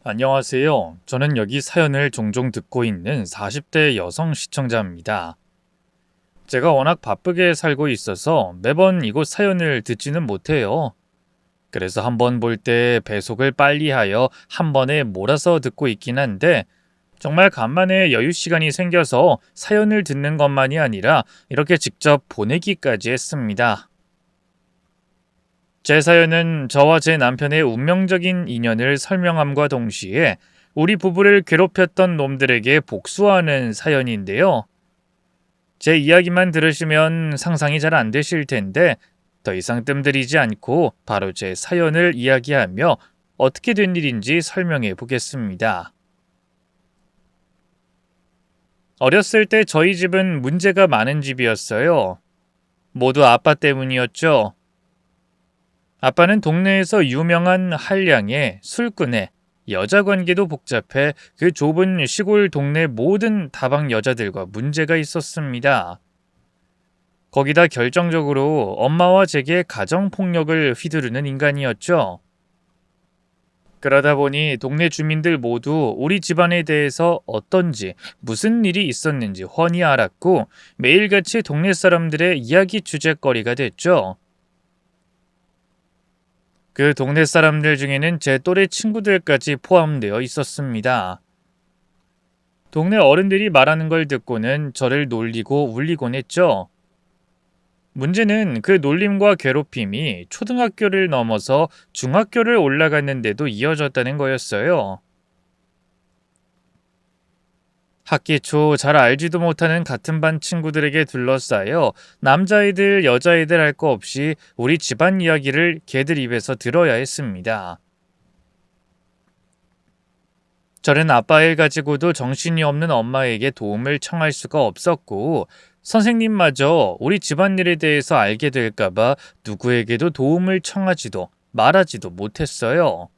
안녕하세요. 저는 여기 사연을 종종 듣고 있는 40대 여성 시청자입니다. 제가 워낙 바쁘게 살고 있어서 매번 이곳 사연을 듣지는 못해요. 그래서 한번 볼 때 배속을 빨리 하여 한 번에 몰아서 듣고 있긴 한데 정말 간만에 여유 시간이 생겨서 사연을 듣는 것만이 아니라 이렇게 직접 보내기까지 했습니다. 제 사연은 저와 제 남편의 운명적인 인연을 설명함과 동시에 우리 부부를 괴롭혔던 놈들에게 복수하는 사연인데요. 제 이야기만 들으시면 상상이 잘 안 되실 텐데 더 이상 뜸들이지 않고 바로 제 사연을 이야기하며 어떻게 된 일인지 설명해 보겠습니다. 어렸을 때 저희 집은 문제가 많은 집이었어요. 모두 아빠 때문이었죠. 아빠는 동네에서 유명한 한량의 술꾼에 여자 관계도 복잡해 그 좁은 시골 동네 모든 다방 여자들과 문제가 있었습니다. 거기다 결정적으로 엄마와 제게 가정폭력을 휘두르는 인간이었죠. 그러다 보니 동네 주민들 모두 우리 집안에 대해서 어떤지 무슨 일이 있었는지 훤히 알았고 매일같이 동네 사람들의 이야기 주제거리가 됐죠. 그 동네 사람들 중에는 제 또래 친구들까지 포함되어 있었습니다. 동네 어른들이 말하는 걸 듣고는 저를 놀리고 울리곤 했죠. 문제는 그 놀림과 괴롭힘이 초등학교를 넘어서 중학교를 올라갔는데도 이어졌다는 거였어요. 학기 초 잘 알지도 못하는 같은 반 친구들에게 둘러싸여 남자애들, 여자애들 할 거 없이 우리 집안 이야기를 걔들 입에서 들어야 했습니다. 저는 아빠 일 가지고도 정신이 없는 엄마에게 도움을 청할 수가 없었고 선생님마저 우리 집안일에 대해서 알게 될까봐 누구에게도 도움을 청하지도 말하지도 못했어요.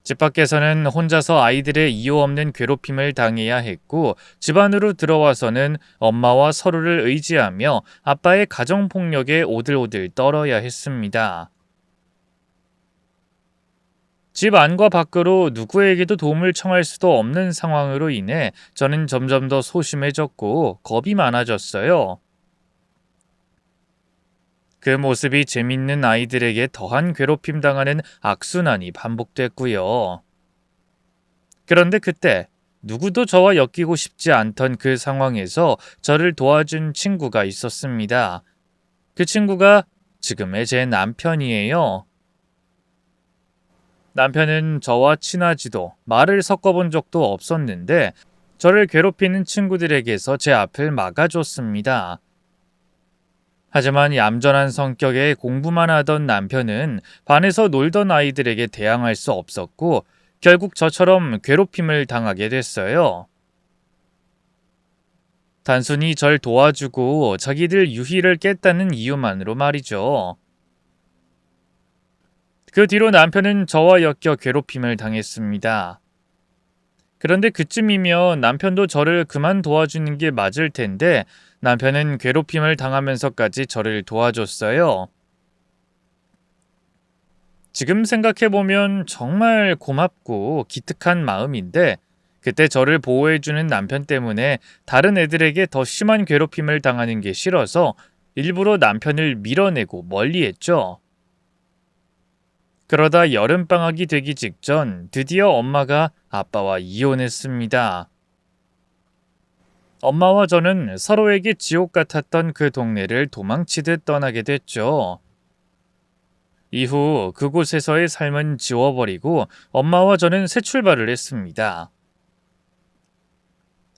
집 밖에서는 혼자서 아이들의 이유 없는 괴롭힘을 당해야 했고 집 안으로 들어와서는 엄마와 서로를 의지하며 아빠의 가정폭력에 오들오들 떨어야 했습니다. 집 안과 밖으로 누구에게도 도움을 청할 수도 없는 상황으로 인해 저는 점점 더 소심해졌고 겁이 많아졌어요. 그 모습이 재밌는 아이들에게 더한 괴롭힘 당하는 악순환이 반복됐고요. 그런데 그때 누구도 저와 엮이고 싶지 않던 그 상황에서 저를 도와준 친구가 있었습니다. 그 친구가 지금의 제 남편이에요. 남편은 저와 친하지도 말을 섞어본 적도 없었는데 저를 괴롭히는 친구들에게서 제 앞을 막아줬습니다. 하지만 얌전한 성격에 공부만 하던 남편은 반에서 놀던 아이들에게 대항할 수 없었고 결국 저처럼 괴롭힘을 당하게 됐어요. 단순히 절 도와주고 자기들 유희를 깼다는 이유만으로 말이죠. 그 뒤로 남편은 저와 엮여 괴롭힘을 당했습니다. 그런데 그쯤이면 남편도 저를 그만 도와주는 게 맞을 텐데 남편은 괴롭힘을 당하면서까지 저를 도와줬어요. 지금 생각해보면 정말 고맙고 기특한 마음인데 그때 저를 보호해주는 남편 때문에 다른 애들에게 더 심한 괴롭힘을 당하는 게 싫어서 일부러 남편을 밀어내고 멀리했죠. 그러다 여름방학이 되기 직전 드디어 엄마가 아빠와 이혼했습니다. 엄마와 저는 서로에게 지옥 같았던 그 동네를 도망치듯 떠나게 됐죠. 이후 그곳에서의 삶은 지워버리고 엄마와 저는 새 출발을 했습니다.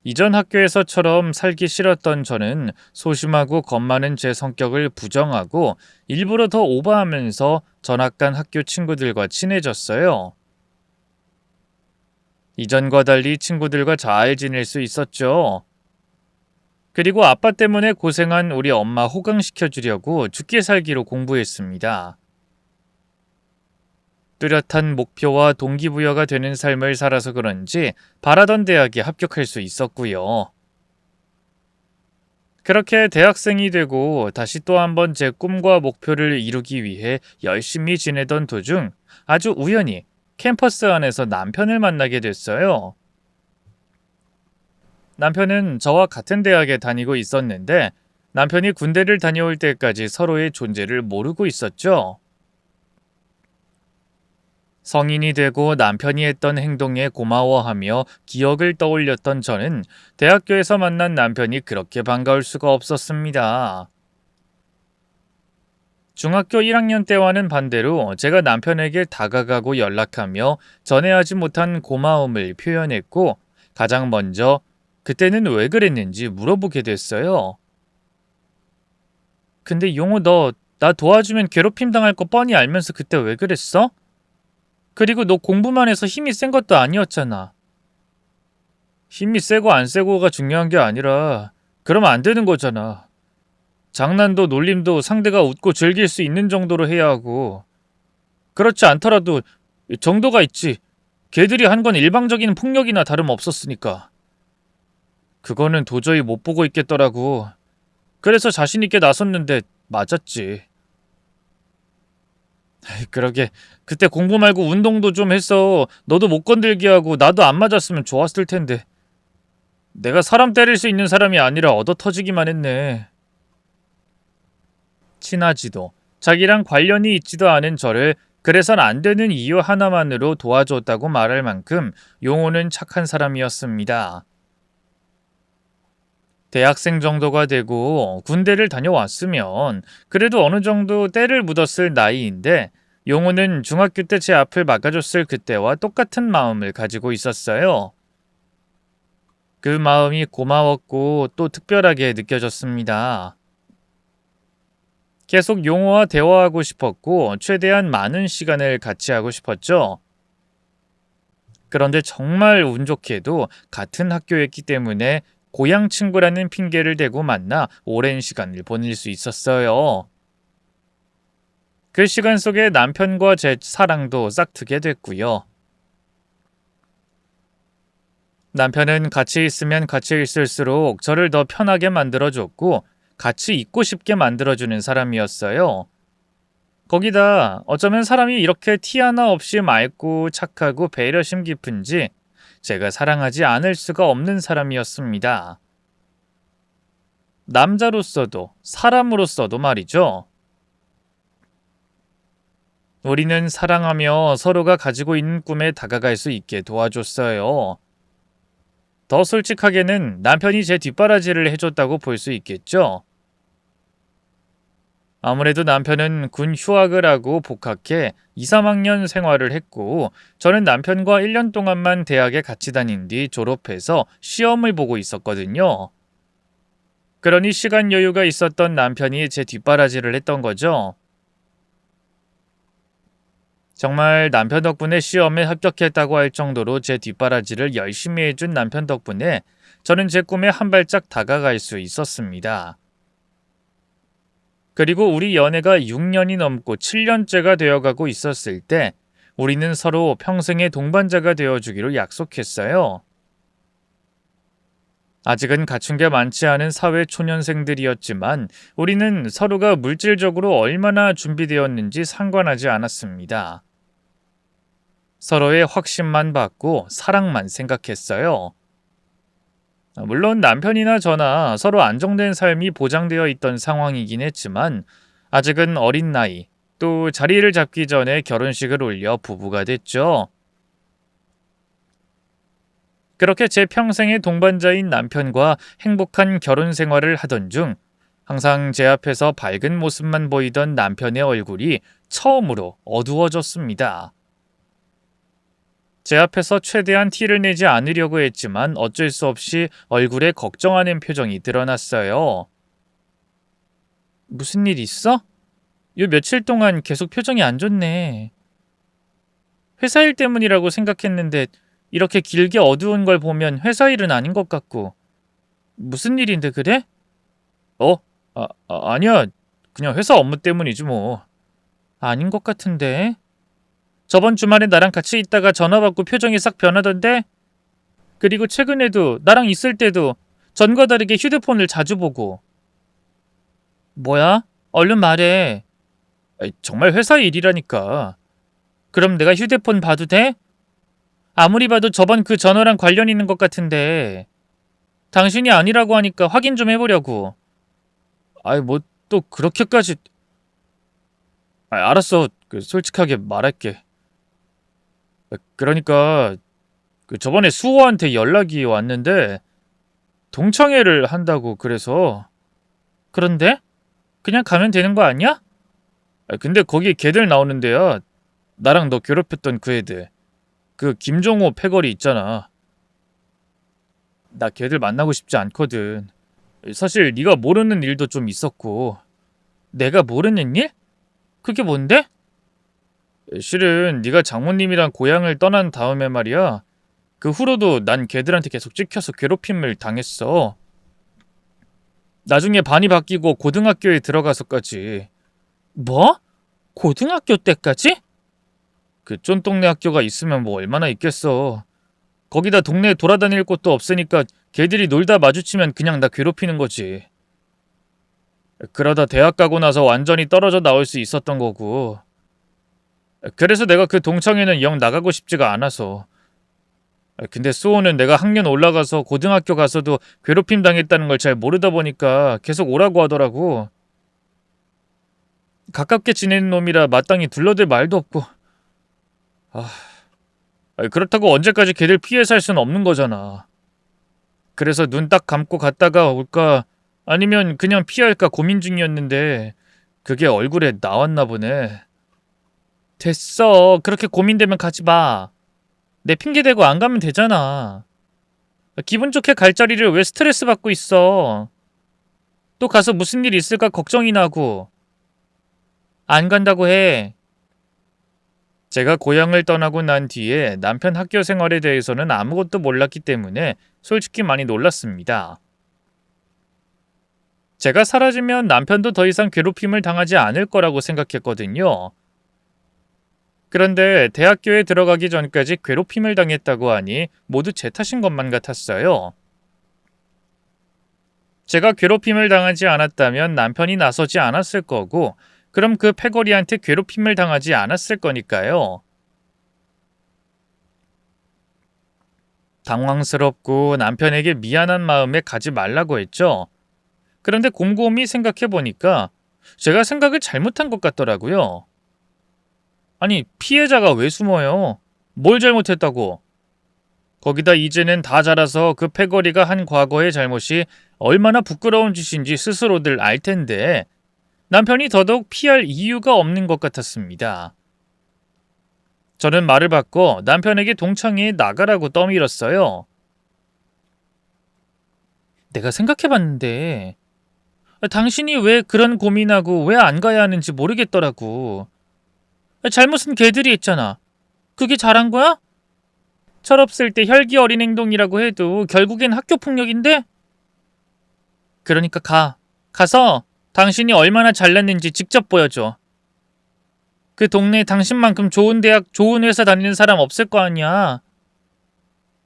이전 학교에서처럼 살기 싫었던 저는 소심하고 겁 많은 제 성격을 부정하고 일부러 더 오버하면서 전학 간 학교 친구들과 친해졌어요. 이전과 달리 친구들과 잘 지낼 수 있었죠. 그리고 아빠 때문에 고생한 우리 엄마 호강시켜주려고 죽게 살기로 공부했습니다. 뚜렷한 목표와 동기부여가 되는 삶을 살아서 그런지 바라던 대학에 합격할 수 있었고요. 그렇게 대학생이 되고 다시 또 한 번 제 꿈과 목표를 이루기 위해 열심히 지내던 도중 아주 우연히 캠퍼스 안에서 남편을 만나게 됐어요. 남편은 저와 같은 대학에 다니고 있었는데 남편이 군대를 다녀올 때까지 서로의 존재를 모르고 있었죠. 성인이 되고 남편이 했던 행동에 고마워하며 기억을 떠올렸던 저는 대학교에서 만난 남편이 그렇게 반가울 수가 없었습니다. 중학교 1학년 때와는 반대로 제가 남편에게 다가가고 연락하며 전에 하지 못한 고마움을 표현했고 가장 먼저 그때는 왜 그랬는지 물어보게 됐어요. 근데 용호 너 나 도와주면 괴롭힘 당할 거 뻔히 알면서 그때 왜 그랬어? 그리고 너 공부만 해서 힘이 센 것도 아니었잖아. 힘이 세고 안 세고가 중요한 게 아니라 그러면 안 되는 거잖아. 장난도 놀림도 상대가 웃고 즐길 수 있는 정도로 해야 하고 그렇지 않더라도 정도가 있지. 걔들이 한 건 일방적인 폭력이나 다름없었으니까. 그거는 도저히 못 보고 있겠더라고. 그래서 자신 있게 나섰는데 맞았지. 그러게 그때 공부 말고 운동도 좀 해서 너도 못 건들게 하고 나도 안 맞았으면 좋았을 텐데. 내가 사람 때릴 수 있는 사람이 아니라 얻어터지기만 했네. 친하지도 자기랑 관련이 있지도 않은 저를 그래선 안 되는 이유 하나만으로 도와줬다고 말할 만큼 용호는 착한 사람이었습니다. 대학생 정도가 되고 군대를 다녀왔으면 그래도 어느 정도 때를 묻었을 나이인데 용호는 중학교 때 제 앞을 막아줬을 그때와 똑같은 마음을 가지고 있었어요. 그 마음이 고마웠고 또 특별하게 느껴졌습니다. 계속 용호와 대화하고 싶었고 최대한 많은 시간을 같이 하고 싶었죠. 그런데 정말 운 좋게도 같은 학교였기 때문에 고향 친구라는 핑계를 대고 만나 오랜 시간을 보낼 수 있었어요. 그 시간 속에 남편과 제 사랑도 싹트게 됐고요. 남편은 같이 있으면 같이 있을수록 저를 더 편하게 만들어줬고 같이 있고 싶게 만들어주는 사람이었어요. 거기다 어쩌면 사람이 이렇게 티 하나 없이 맑고 착하고 배려심 깊은지 제가 사랑하지 않을 수가 없는 사람이었습니다. 남자로서도 사람으로서도 말이죠. 우리는 사랑하며 서로가 가지고 있는 꿈에 다가갈 수 있게 도와줬어요. 더 솔직하게는 남편이 제 뒷바라지를 해줬다고 볼 수 있겠죠. 아무래도 남편은 군 휴학을 하고 복학해 2, 3학년 생활을 했고 저는 남편과 1년 동안만 대학에 같이 다닌 뒤 졸업해서 시험을 보고 있었거든요. 그러니 시간 여유가 있었던 남편이 제 뒷바라지를 했던 거죠. 정말 남편 덕분에 시험에 합격했다고 할 정도로 제 뒷바라지를 열심히 해준 남편 덕분에 저는 제 꿈에 한 발짝 다가갈 수 있었습니다. 그리고 우리 연애가 6년이 넘고 7년째가 되어가고 있었을 때 우리는 서로 평생의 동반자가 되어주기로 약속했어요. 아직은 갖춘 게 많지 않은 사회 초년생들이었지만 우리는 서로가 물질적으로 얼마나 준비되었는지 상관하지 않았습니다. 서로의 확신만 받고 사랑만 생각했어요. 물론 남편이나 저나 서로 안정된 삶이 보장되어 있던 상황이긴 했지만 아직은 어린 나이, 또 자리를 잡기 전에 결혼식을 올려 부부가 됐죠. 그렇게 제 평생의 동반자인 남편과 행복한 결혼 생활을 하던 중 항상 제 앞에서 밝은 모습만 보이던 남편의 얼굴이 처음으로 어두워졌습니다. 제 앞에서 최대한 티를 내지 않으려고 했지만 어쩔 수 없이 얼굴에 걱정하는 표정이 드러났어요. 무슨 일 있어? 요 며칠 동안 계속 표정이 안 좋네. 회사 일 때문이라고 생각했는데 이렇게 길게 어두운 걸 보면 회사 일은 아닌 것 같고. 무슨 일인데 그래? 아니야. 그냥 회사 업무 때문이지 뭐. 아닌 것 같은데. 저번 주말에 나랑 같이 있다가 전화 받고 표정이 싹 변하던데? 그리고 최근에도 나랑 있을 때도 전과 다르게 휴대폰을 자주 보고. 뭐야? 얼른 말해. 정말 회사 일이라니까. 그럼 내가 휴대폰 봐도 돼? 아무리 봐도 저번 그 전화랑 관련 있는 것 같은데. 당신이 아니라고 하니까 확인 좀 해보려고. 아이, 뭐 또 그렇게까지. 알았어. 솔직하게 말할게. 그러니까 저번에 수호한테 연락이 왔는데 동창회를 한다고 그래서. 그런데? 그냥 가면 되는 거 아니야? 근데 거기 걔들 나오는데요. 나랑 너 괴롭혔던 그 애들. 그 김종호 패거리 있잖아. 나 걔들 만나고 싶지 않거든. 사실 네가 모르는 일도 좀 있었고. 내가 모르는 일? 그게 뭔데? 실은 네가 장모님이랑 고향을 떠난 다음에 말이야. 그 후로도 난 걔들한테 계속 찍혀서 괴롭힘을 당했어. 나중에 반이 바뀌고 고등학교에 들어가서까지. 뭐? 고등학교 때까지? 그 쫀동네 학교가 있으면 뭐 얼마나 있겠어. 거기다 동네에 돌아다닐 곳도 없으니까 걔들이 놀다 마주치면 그냥 나 괴롭히는 거지. 그러다 대학 가고 나서 완전히 떨어져 나올 수 있었던 거고. 그래서 내가 그 동창회는 영 나가고 싶지가 않아서. 근데 수호는 내가 학년 올라가서 고등학교 가서도 괴롭힘 당했다는 걸 잘 모르다 보니까 계속 오라고 하더라고. 가깝게 지내는 놈이라 마땅히 둘러댈 말도 없고. 그렇다고 언제까지 걔들 피해 살 수는 없는 거잖아. 그래서 눈 딱 감고 갔다가 올까 아니면 그냥 피할까 고민 중이었는데 그게 얼굴에 나왔나 보네. 됐어. 그렇게 고민되면 가지 마. 내 핑계대고 안 가면 되잖아. 기분 좋게 갈 자리를 왜 스트레스 받고 있어. 또 가서 무슨 일 있을까 걱정이 나고. 안 간다고 해. 제가 고향을 떠나고 난 뒤에 남편 학교 생활에 대해서는 아무것도 몰랐기 때문에 솔직히 많이 놀랐습니다. 제가 사라지면 남편도 더 이상 괴롭힘을 당하지 않을 거라고 생각했거든요. 그런데 대학교에 들어가기 전까지 괴롭힘을 당했다고 하니 모두 제 탓인 것만 같았어요. 제가 괴롭힘을 당하지 않았다면 남편이 나서지 않았을 거고 그럼 그 패거리한테 괴롭힘을 당하지 않았을 거니까요. 당황스럽고 남편에게 미안한 마음에 가지 말라고 했죠. 그런데 곰곰이 생각해보니까 제가 생각을 잘못한 것 같더라고요. 아니, 피해자가 왜 숨어요? 뭘 잘못했다고? 거기다 이제는 다 자라서 그 패거리가 한 과거의 잘못이 얼마나 부끄러운 짓인지 스스로들 알 텐데 남편이 더더욱 피할 이유가 없는 것 같았습니다. 저는 말을 바꿔 남편에게 동창회에 나가라고 떠밀었어요. 내가 생각해봤는데 당신이 왜 그런 고민하고 왜 안 가야 하는지 모르겠더라고. 잘못은 걔들이 했잖아. 그게 잘한 거야? 철없을 때 혈기 어린 행동이라고 해도 결국엔 학교 폭력인데? 그러니까 가. 가서 당신이 얼마나 잘났는지 직접 보여줘. 그 동네에 당신만큼 좋은 대학, 좋은 회사 다니는 사람 없을 거 아니야.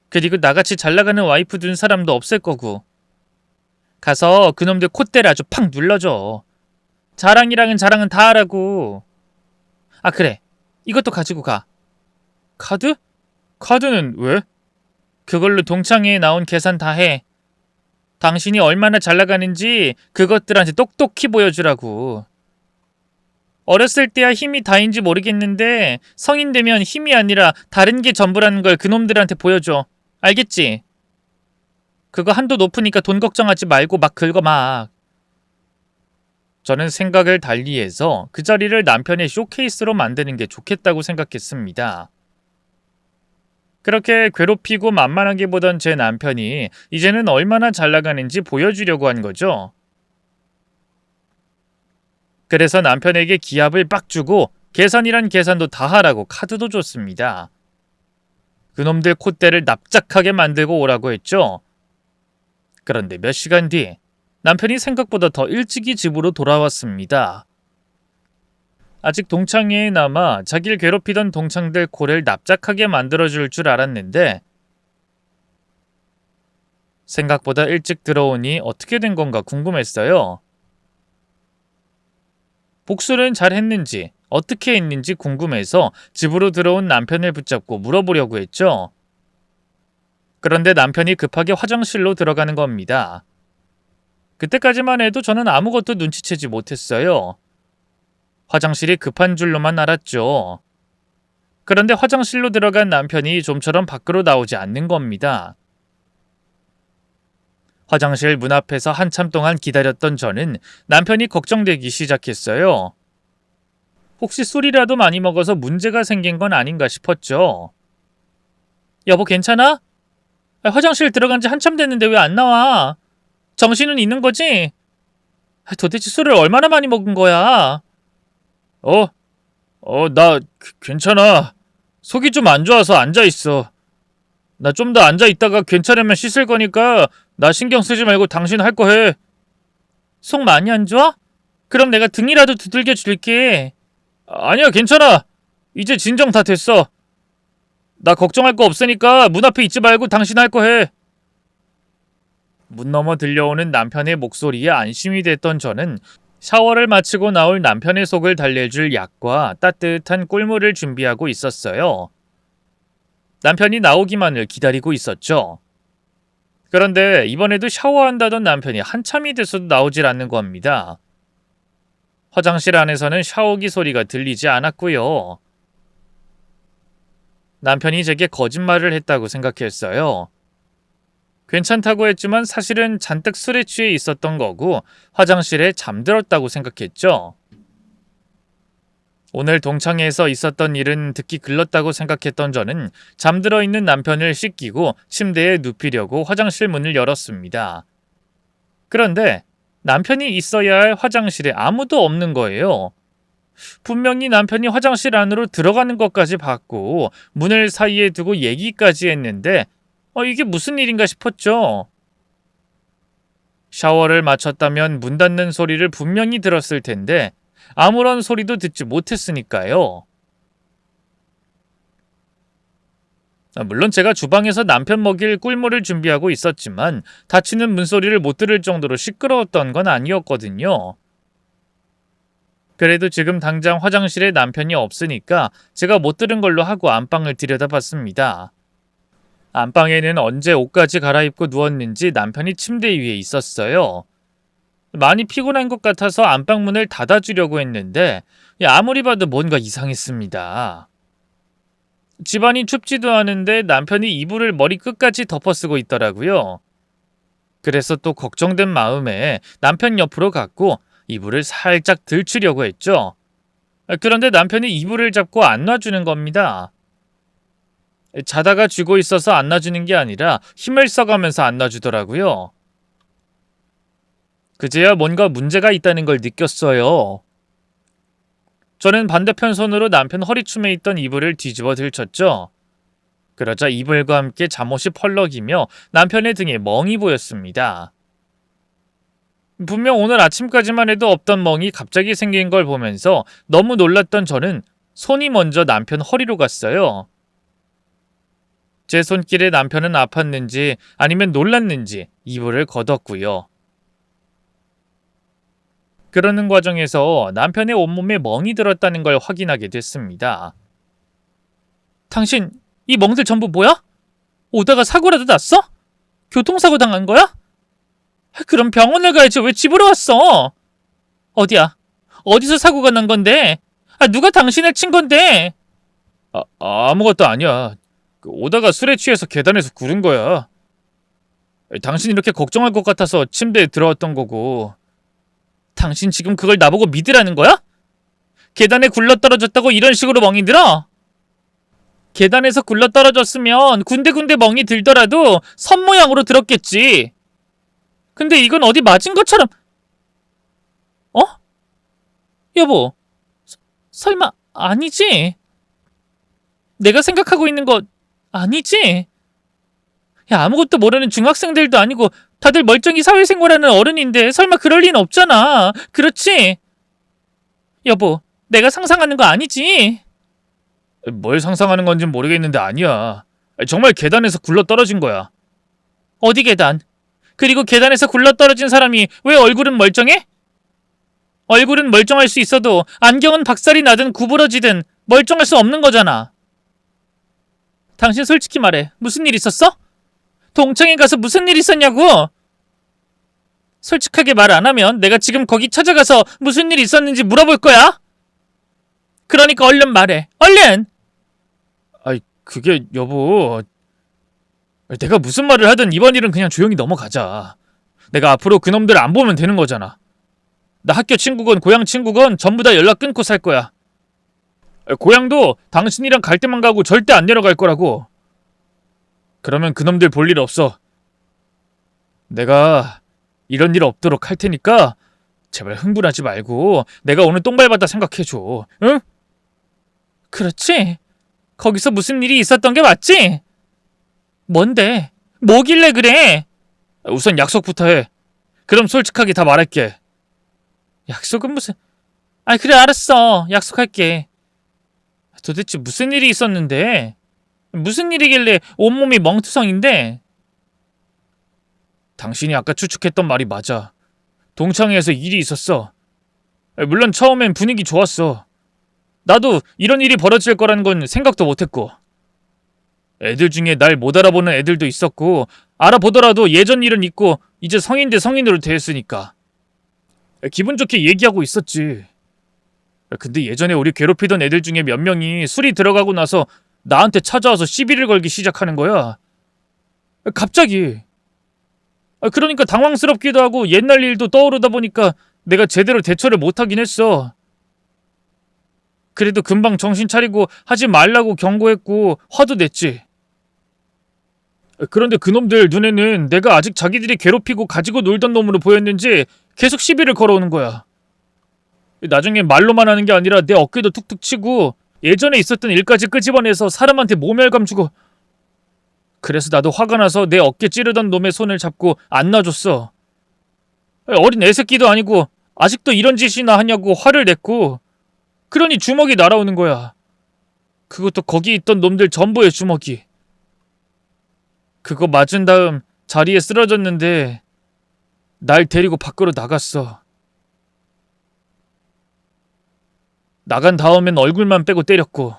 그리고 나같이 잘나가는 와이프 둔 사람도 없을 거고. 가서 그놈들 콧대를 아주 팍 눌러줘. 자랑은 다 하라고. 아 그래. 이것도 가지고 가. 카드? 카드는 왜? 그걸로 동창회에 나온 계산 다 해. 당신이 얼마나 잘나가는지 그것들한테 똑똑히 보여주라고. 어렸을 때야 힘이 다인지 모르겠는데 성인 되면 힘이 아니라 다른 게 전부라는 걸 그놈들한테 보여줘. 알겠지? 그거 한도 높으니까 돈 걱정하지 말고 막 긁어 막. 저는 생각을 달리해서 그 자리를 남편의 쇼케이스로 만드는 게 좋겠다고 생각했습니다. 그렇게 괴롭히고 만만하게 보던 제 남편이 이제는 얼마나 잘나가는지 보여주려고 한 거죠. 그래서 남편에게 기합을 빡 주고 계산이란 계산도 다 하라고 카드도 줬습니다. 그놈들 콧대를 납작하게 만들고 오라고 했죠. 그런데 몇 시간 뒤 남편이 생각보다 더 일찍이 집으로 돌아왔습니다. 아직 동창회에 남아 자기를 괴롭히던 동창들 코를 납작하게 만들어줄 줄 알았는데 생각보다 일찍 들어오니 어떻게 된 건가 궁금했어요. 복수는 잘 했는지 어떻게 했는지 궁금해서 집으로 들어온 남편을 붙잡고 물어보려고 했죠. 그런데 남편이 급하게 화장실로 들어가는 겁니다. 그때까지만 해도 저는 아무것도 눈치채지 못했어요. 화장실이 급한 줄로만 알았죠. 그런데 화장실로 들어간 남편이 좀처럼 밖으로 나오지 않는 겁니다. 화장실 문 앞에서 한참 동안 기다렸던 저는 남편이 걱정되기 시작했어요. 혹시 술이라도 많이 먹어서 문제가 생긴 건 아닌가 싶었죠. 여보, 괜찮아? 화장실 들어간 지 한참 됐는데 왜 안 나와? 정신은 있는 거지? 도대체 술을 얼마나 많이 먹은 거야? 나 괜찮아. 속이 좀 안 좋아서 앉아 있어. 나 좀 더 앉아 있다가 괜찮으면 씻을 거니까 나 신경 쓰지 말고 당신 할 거 해. 속 많이 안 좋아? 그럼 내가 등이라도 두들겨 줄게. 아니야, 괜찮아. 이제 진정 다 됐어. 나 걱정할 거 없으니까 문 앞에 있지 말고 당신 할 거 해. 문 너머 들려오는 남편의 목소리에 안심이 됐던 저는 샤워를 마치고 나올 남편의 속을 달래줄 약과 따뜻한 꿀물을 준비하고 있었어요. 남편이 나오기만을 기다리고 있었죠. 그런데 이번에도 샤워한다던 남편이 한참이 돼서도 나오질 않는 겁니다. 화장실 안에서는 샤워기 소리가 들리지 않았고요. 남편이 제게 거짓말을 했다고 생각했어요. 괜찮다고 했지만 사실은 잔뜩 술에 취해 있었던 거고 화장실에 잠들었다고 생각했죠. 오늘 동창회에서 있었던 일은 듣기 글렀다고 생각했던 저는 잠들어 있는 남편을 씻기고 침대에 눕히려고 화장실 문을 열었습니다. 그런데 남편이 있어야 할 화장실에 아무도 없는 거예요. 분명히 남편이 화장실 안으로 들어가는 것까지 봤고 문을 사이에 두고 얘기까지 했는데 이게 무슨 일인가 싶었죠. 샤워를 마쳤다면 문 닫는 소리를 분명히 들었을 텐데 아무런 소리도 듣지 못했으니까요. 물론 제가 주방에서 남편 먹일 꿀물을 준비하고 있었지만 닫히는 문소리를 못 들을 정도로 시끄러웠던 건 아니었거든요. 그래도 지금 당장 화장실에 남편이 없으니까 제가 못 들은 걸로 하고 안방을 들여다봤습니다. 안방에는 언제 옷까지 갈아입고 누웠는지 남편이 침대 위에 있었어요. 많이 피곤한 것 같아서 안방문을 닫아주려고 했는데 아무리 봐도 뭔가 이상했습니다. 집안이 춥지도 않은데 남편이 이불을 머리 끝까지 덮어쓰고 있더라고요. 그래서 또 걱정된 마음에 남편 옆으로 갔고 이불을 살짝 들추려고 했죠. 그런데 남편이 이불을 잡고 안 놔주는 겁니다. 자다가 쥐고 있어서 안 놔주는 게 아니라 힘을 써가면서 안 놔주더라고요. 그제야 뭔가 문제가 있다는 걸 느꼈어요. 저는 반대편 손으로 남편 허리춤에 있던 이불을 뒤집어 들쳤죠. 그러자 이불과 함께 잠옷이 펄럭이며 남편의 등에 멍이 보였습니다. 분명 오늘 아침까지만 해도 없던 멍이 갑자기 생긴 걸 보면서 너무 놀랐던 저는 손이 먼저 남편 허리로 갔어요. 제 손길에 남편은 아팠는지 아니면 놀랐는지 이불을 걷었고요. 그러는 과정에서 남편의 온몸에 멍이 들었다는 걸 확인하게 됐습니다. 당신, 이 멍들 전부 뭐야? 오다가 사고라도 났어? 교통사고 당한 거야? 그럼 병원을 가야지 왜 집으로 왔어? 어디야? 어디서 사고가 난 건데? 누가 당신을 친 건데? 아무것도 아니야. 오다가 술에 취해서 계단에서 구른 거야. 당신 이렇게 걱정할 것 같아서 침대에 들어왔던 거고. 당신 지금 그걸 나보고 믿으라는 거야? 계단에 굴러떨어졌다고 이런 식으로 멍이 들어? 계단에서 굴러떨어졌으면 군데군데 멍이 들더라도 선 모양으로 들었겠지. 근데 이건 어디 맞은 것처럼. 여보, 설마 아니지? 내가 생각하고 있는 거 아니지? 아무것도 모르는 중학생들도 아니고 다들 멀쩡히 사회생활하는 어른인데 설마 그럴 리는 없잖아. 그렇지? 여보, 내가 상상하는 거 아니지? 뭘 상상하는 건진 모르겠는데 아니야. 정말 계단에서 굴러떨어진 거야. 어디 계단? 그리고 계단에서 굴러떨어진 사람이 왜 얼굴은 멀쩡해? 얼굴은 멀쩡할 수 있어도 안경은 박살이 나든 구부러지든 멀쩡할 수 없는 거잖아. 당신 솔직히 말해. 무슨 일 있었어? 동창회 가서 무슨 일 있었냐고? 솔직하게 말 안 하면 내가 지금 거기 찾아가서 무슨 일 있었는지 물어볼 거야? 그러니까 얼른 말해. 얼른! 아이, 그게 여보... 내가 무슨 말을 하든 이번 일은 그냥 조용히 넘어가자. 내가 앞으로 그놈들 안 보면 되는 거잖아. 나 학교 친구건 고향 친구건 전부 다 연락 끊고 살 거야. 고향도 당신이랑 갈 때만 가고 절대 안 내려갈 거라고. 그러면 그놈들 볼 일 없어. 내가 이런 일 없도록 할 테니까 제발 흥분하지 말고 내가 오늘 똥 밟았다 생각해줘. 응? 그렇지. 거기서 무슨 일이 있었던 게 맞지? 뭔데? 뭐길래 그래? 우선 약속부터 해. 그럼 솔직하게 다 말할게. 약속은 무슨... 그래 알았어. 약속할게. 도대체 무슨 일이 있었는데? 무슨 일이길래 온몸이 멍투성인데? 당신이 아까 추측했던 말이 맞아. 동창회에서 일이 있었어. 물론 처음엔 분위기 좋았어. 나도 이런 일이 벌어질 거라는 건 생각도 못했고. 애들 중에 날 못 알아보는 애들도 있었고 알아보더라도 예전 일은 잊고 이제 성인 대 성인으로 대했으니까 기분 좋게 얘기하고 있었지. 근데 예전에 우리 괴롭히던 애들 중에 몇 명이 술이 들어가고 나서 나한테 찾아와서 시비를 걸기 시작하는 거야. 갑자기. 그러니까 당황스럽기도 하고 옛날 일도 떠오르다 보니까 내가 제대로 대처를 못하긴 했어. 그래도 금방 정신 차리고 하지 말라고 경고했고 화도 냈지. 그런데 그놈들 눈에는 내가 아직 자기들이 괴롭히고 가지고 놀던 놈으로 보였는지 계속 시비를 걸어오는 거야. 나중에 말로만 하는 게 아니라 내 어깨도 툭툭 치고 예전에 있었던 일까지 끄집어내서 사람한테 모멸감 주고. 그래서 나도 화가 나서 내 어깨 찌르던 놈의 손을 잡고 안 놔줬어. 어린 애새끼도 아니고 아직도 이런 짓이나 하냐고 화를 냈고. 그러니 주먹이 날아오는 거야. 그것도 거기 있던 놈들 전부의 주먹이. 그거 맞은 다음 자리에 쓰러졌는데 날 데리고 밖으로 나갔어. 나간 다음엔 얼굴만 빼고 때렸고.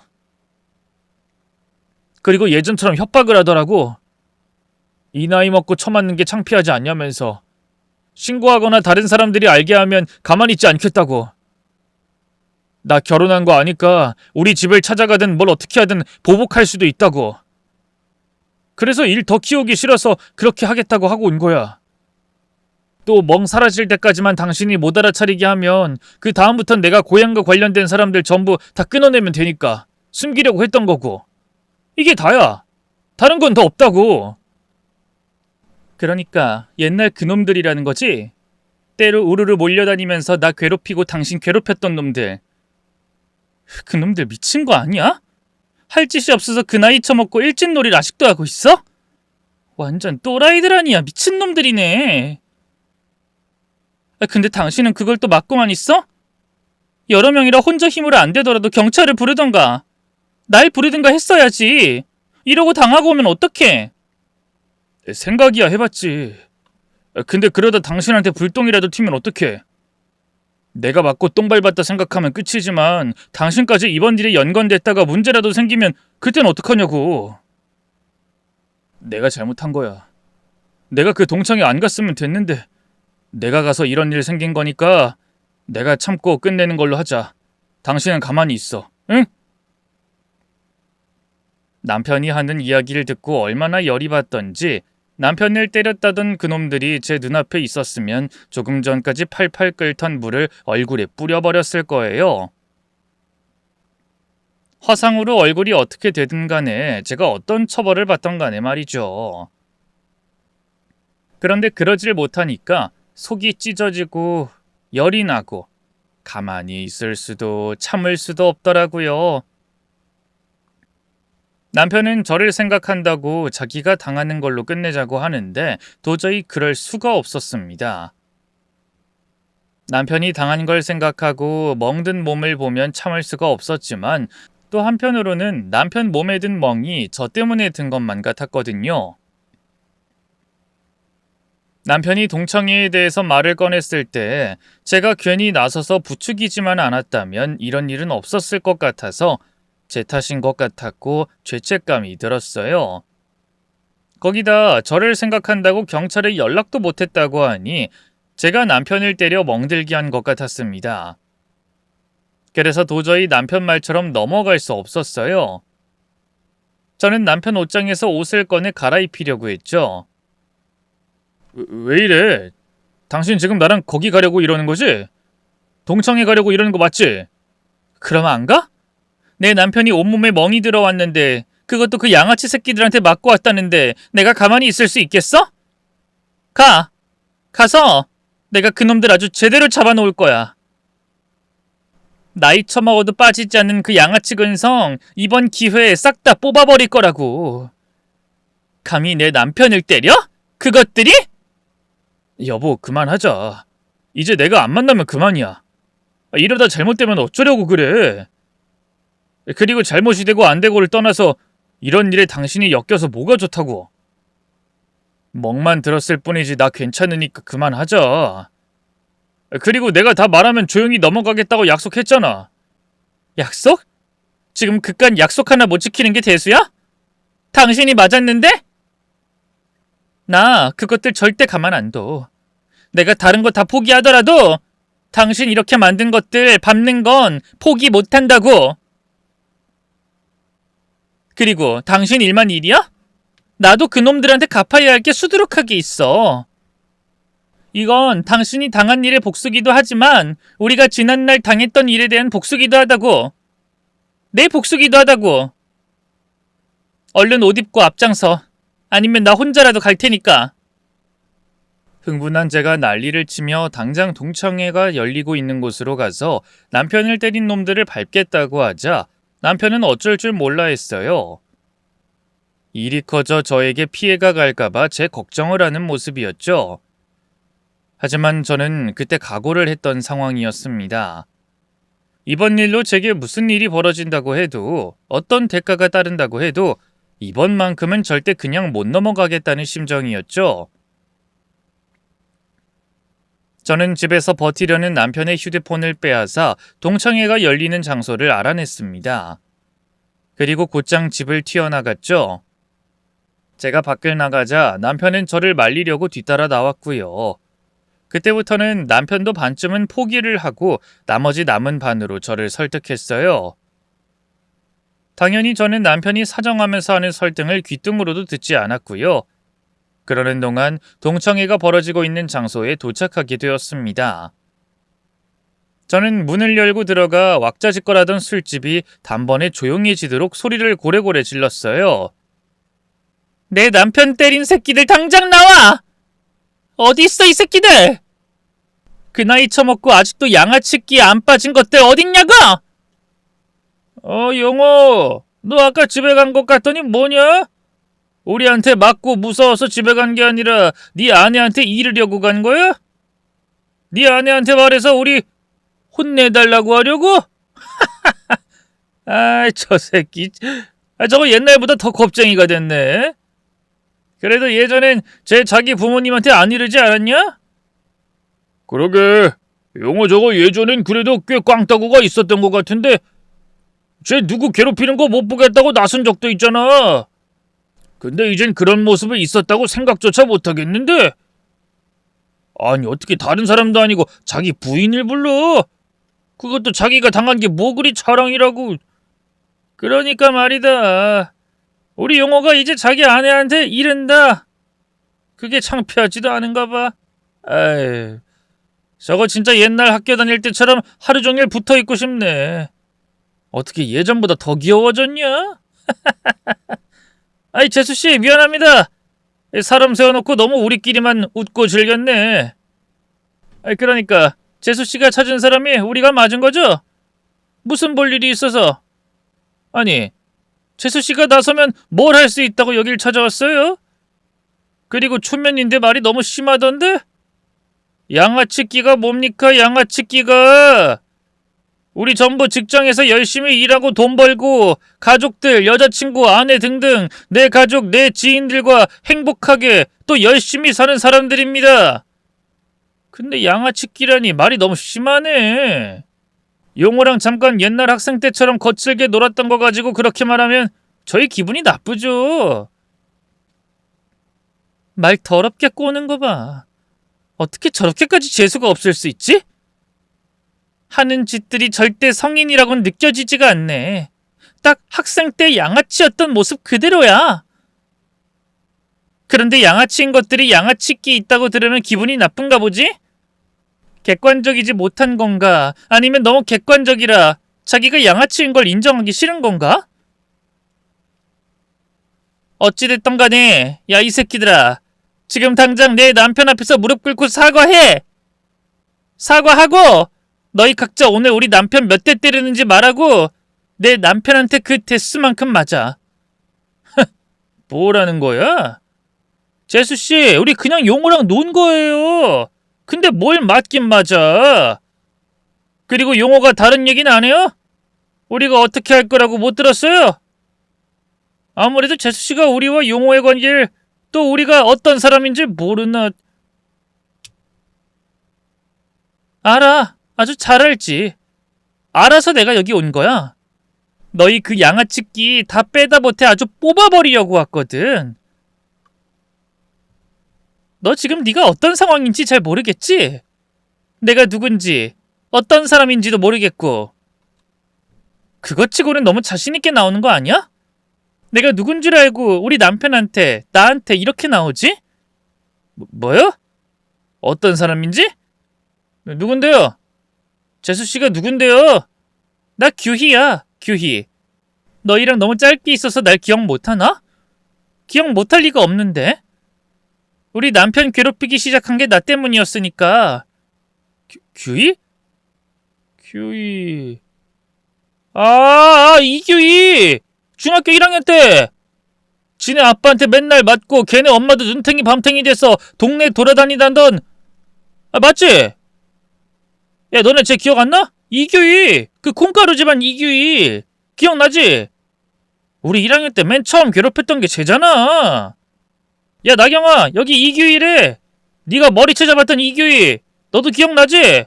그리고 예전처럼 협박을 하더라고. 이 나이 먹고 처맞는 게 창피하지 않냐면서. 신고하거나 다른 사람들이 알게 하면 가만히 있지 않겠다고. 나 결혼한 거 아니까 우리 집을 찾아가든 뭘 어떻게 하든 보복할 수도 있다고. 그래서 일 더 키우기 싫어서 그렇게 하겠다고 하고 온 거야. 또 멍 사라질 때까지만 당신이 못 알아차리게 하면 그 다음부턴 내가 고향과 관련된 사람들 전부 다 끊어내면 되니까 숨기려고 했던 거고. 이게 다야. 다른 건 더 없다고. 그러니까 옛날 그놈들이라는 거지? 때로 우르르 몰려다니면서 나 괴롭히고 당신 괴롭혔던 놈들. 그놈들 미친 거 아니야? 할 짓이 없어서 그 나이 처먹고 일진놀이를 아직도 하고 있어? 완전 또라이들 아니야. 미친놈들이네. 근데 당신은 그걸 또 막고만 있어? 여러 명이라 혼자 힘으로 안 되더라도 경찰을 부르던가 날 부르든가 했어야지. 이러고 당하고 오면 어떡해? 생각이야 해봤지. 근데 그러다 당신한테 불똥이라도 튀면 어떡해? 내가 맞고 똥 밟았다 생각하면 끝이지만 당신까지 이번 일에 연관됐다가 문제라도 생기면 그땐 어떡하냐고. 내가 잘못한 거야. 내가 그 동창회 안 갔으면 됐는데 내가 가서 이런 일 생긴 거니까 내가 참고 끝내는 걸로 하자. 당신은 가만히 있어. 응? 남편이 하는 이야기를 듣고 얼마나 열이 받던지 남편을 때렸다던 그놈들이 제 눈앞에 있었으면 조금 전까지 팔팔 끓던 물을 얼굴에 뿌려버렸을 거예요. 화상으로 얼굴이 어떻게 되든 간에 제가 어떤 처벌을 받던 간에 말이죠. 그런데 그러질 못하니까 속이 찢어지고 열이 나고 가만히 있을 수도 참을 수도 없더라고요. 남편은 저를 생각한다고 자기가 당하는 걸로 끝내자고 하는데 도저히 그럴 수가 없었습니다. 남편이 당한 걸 생각하고 멍든 몸을 보면 참을 수가 없었지만 또 한편으로는 남편 몸에 든 멍이 저 때문에 든 것만 같았거든요. 남편이 동창회에 대해서 말을 꺼냈을 때 제가 괜히 나서서 부추기지만 않았다면 이런 일은 없었을 것 같아서 제 탓인 것 같았고 죄책감이 들었어요. 거기다 저를 생각한다고 경찰에 연락도 못했다고 하니 제가 남편을 때려 멍들게 한 것 같았습니다. 그래서 도저히 남편 말처럼 넘어갈 수 없었어요. 저는 남편 옷장에서 옷을 꺼내 갈아입히려고 했죠. 왜 이래? 당신 지금 나랑 거기 가려고 이러는 거지? 동창회 가려고 이러는 거 맞지? 그럼 안 가? 내 남편이 온몸에 멍이 들어왔는데 그것도 그 양아치 새끼들한테 맞고 왔다는데 내가 가만히 있을 수 있겠어? 가! 가서 내가 그놈들 아주 제대로 잡아놓을 거야. 나이 처먹어도 빠지지 않는 그 양아치 근성 이번 기회에 싹 다 뽑아버릴 거라고. 감히 내 남편을 때려? 그것들이? 여보, 그만하자. 이제 내가 안 만나면 그만이야. 이러다 잘못되면 어쩌려고 그래. 그리고 잘못이 되고 안 되고를 떠나서 이런 일에 당신이 엮여서 뭐가 좋다고. 멍만 들었을 뿐이지 나 괜찮으니까 그만하자. 그리고 내가 다 말하면 조용히 넘어가겠다고 약속했잖아. 약속? 지금 그깟 약속 하나 못 지키는 게 대수야? 당신이 맞았는데? 나 그것들 절대 가만 안 둬. 내가 다른 거 다 포기하더라도 당신 이렇게 만든 것들 밟는 건 포기 못한다고. 그리고 당신 일만 일이야? 나도 그놈들한테 갚아야 할 게 수두룩하게 있어. 이건 당신이 당한 일의 복수기도 하지만 우리가 지난날 당했던 일에 대한 복수기도 하다고. 내 복수기도 하다고. 얼른 옷 입고 앞장서. 아니면 나 혼자라도 갈 테니까. 흥분한 제가 난리를 치며 당장 동창회가 열리고 있는 곳으로 가서 남편을 때린 놈들을 밟겠다고 하자 남편은 어쩔 줄 몰라 했어요. 일이 커져 저에게 피해가 갈까봐 제 걱정을 하는 모습이었죠. 하지만 저는 그때 각오를 했던 상황이었습니다. 이번 일로 제게 무슨 일이 벌어진다고 해도 어떤 대가가 따른다고 해도 이번만큼은 절대 그냥 못 넘어가겠다는 심정이었죠. 저는 집에서 버티려는 남편의 휴대폰을 빼앗아 동창회가 열리는 장소를 알아냈습니다. 그리고 곧장 집을 튀어나갔죠. 제가 밖을 나가자 남편은 저를 말리려고 뒤따라 나왔고요. 그때부터는 남편도 반쯤은 포기를 하고 나머지 남은 반으로 저를 설득했어요. 당연히 저는 남편이 사정하면서 하는 설득을 귀뚱으로도 듣지 않았고요. 그러는 동안 동창회가 벌어지고 있는 장소에 도착하게 되었습니다. 저는 문을 열고 들어가 왁자지껄하던 술집이 단번에 조용해지도록 소리를 고래고래 질렀어요. 내 남편 때린 새끼들 당장 나와! 어디 있어 이 새끼들! 그 나이 처먹고 아직도 양아치 끼에 안 빠진 것들 어딨냐고! 용호, 너 아까 집에 간 것 같더니 뭐냐? 우리한테 맞고 무서워서 집에 간 게 아니라 네 아내한테 이르려고 간 거야? 네 아내한테 말해서 우리 혼내달라고 하려고? 아이, 저 새끼. 저거 옛날보다 더 겁쟁이가 됐네. 그래도 예전엔 제 자기 부모님한테 안 이르지 않았냐? 그러게. 용호 저거 예전엔 그래도 꽤 꽝따구가 있었던 것 같은데 쟤 누구 괴롭히는 거 못 보겠다고 나선 적도 있잖아. 근데 이젠 그런 모습이 있었다고 생각조차 못하겠는데? 아니 어떻게 다른 사람도 아니고 자기 부인을 불러? 그것도 자기가 당한 게 뭐 그리 자랑이라고. 그러니까 말이다. 우리 용호가 이제 자기 아내한테 이른다. 그게 창피하지도 않은가 봐. 아이, 저거 진짜 옛날 학교 다닐 때처럼 하루 종일 붙어있고 싶네. 어떻게 예전보다 더 귀여워졌냐? 아이, 재수씨 미안합니다. 사람 세워놓고 너무 우리끼리만 웃고 즐겼네. 아이, 그러니까 재수씨가 찾은 사람이 우리가 맞은 거죠? 무슨 볼 일이 있어서? 아니, 재수씨가 나서면 뭘 할 수 있다고 여길 찾아왔어요? 그리고 초면인데 말이 너무 심하던데? 양아치 끼가 뭡니까, 양아치 끼가? 우리 전부 직장에서 열심히 일하고 돈 벌고 가족들, 여자친구, 아내 등등 내 가족, 내 지인들과 행복하게 또 열심히 사는 사람들입니다. 근데 양아치 끼라니 말이 너무 심하네. 용호랑 잠깐 옛날 학생 때처럼 거칠게 놀았던 거 가지고 그렇게 말하면 저희 기분이 나쁘죠. 말 더럽게 꼬는 거 봐. 어떻게 저렇게까지 재수가 없을 수 있지? 하는 짓들이 절대 성인이라고는 느껴지지가 않네. 딱 학생 때 양아치였던 모습 그대로야. 그런데 양아치인 것들이 양아치끼 있다고 들으면 기분이 나쁜가 보지? 객관적이지 못한 건가? 아니면 너무 객관적이라 자기가 양아치인 걸 인정하기 싫은 건가? 어찌됐던 간에 야 이 새끼들아, 지금 당장 내 남편 앞에서 무릎 꿇고 사과해! 사과하고 너희 각자 오늘 우리 남편 몇 대 때리는지 말하고 내 남편한테 그 대수만큼 맞아. 뭐라는 거야? 재수씨, 우리 그냥 용호랑 논 거예요. 근데 뭘 맞긴 맞아. 그리고 용호가 다른 얘기는 안 해요? 우리가 어떻게 할 거라고 못 들었어요? 아무래도 재수씨가 우리와 용호의 관계를 또 우리가 어떤 사람인지 모르나. 알아. 아주 잘 알지. 알아서 내가 여기 온 거야. 너희 그 양아치 끼 다 빼다 못해 아주 뽑아버리려고 왔거든. 너 지금 네가 어떤 상황인지 잘 모르겠지? 내가 누군지, 어떤 사람인지도 모르겠고. 그것 치고는 너무 자신있게 나오는 거 아니야? 내가 누군 줄 알고 우리 남편한테, 나한테 이렇게 나오지? 뭐요? 어떤 사람인지? 누군데요? 재수씨가 누군데요? 나 규희야, 규희. 너희랑 너무 짧게 있어서 날 기억 못하나? 기억 못할 리가 없는데. 우리 남편 괴롭히기 시작한 게 나 때문이었으니까. 규희? 규희... 이규희! 중학교 1학년 때! 지네 아빠한테 맨날 맞고 걔네 엄마도 눈탱이 밤탱이 돼서 동네 돌아다니던 맞지? 야, 너네 쟤 기억 안 나? 이규희! 그 콩가루 집안 이규희! 기억나지? 우리 1학년 때 맨 처음 괴롭혔던 게 쟤잖아. 야, 나경아, 여기 이규희래. 네가 머리채 잡았던 이규희. 너도 기억나지?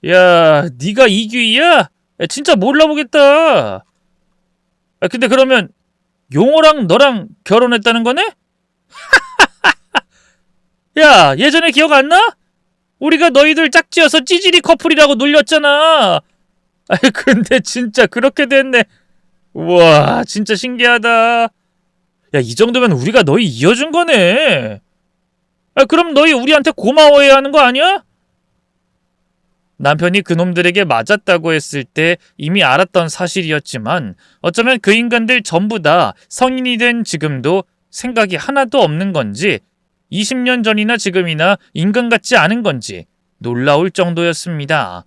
야, 네가 이규희야? 야, 진짜 몰라보겠다. 근데 그러면 용호랑 너랑 결혼했다는 거네? 야, 예전에 기억 안 나? 우리가 너희들 짝지어서 찌질이 커플이라고 놀렸잖아. 근데 진짜 그렇게 됐네. 우와, 진짜 신기하다. 야, 이 정도면 우리가 너희 이어준 거네. 그럼 너희 우리한테 고마워해야 하는 거 아니야? 남편이 그놈들에게 맞았다고 했을 때 이미 알았던 사실이었지만 어쩌면 그 인간들 전부 다 성인이 된 지금도 생각이 하나도 없는 건지 20년 전이나 지금이나 인간 같지 않은 건지 놀라울 정도였습니다.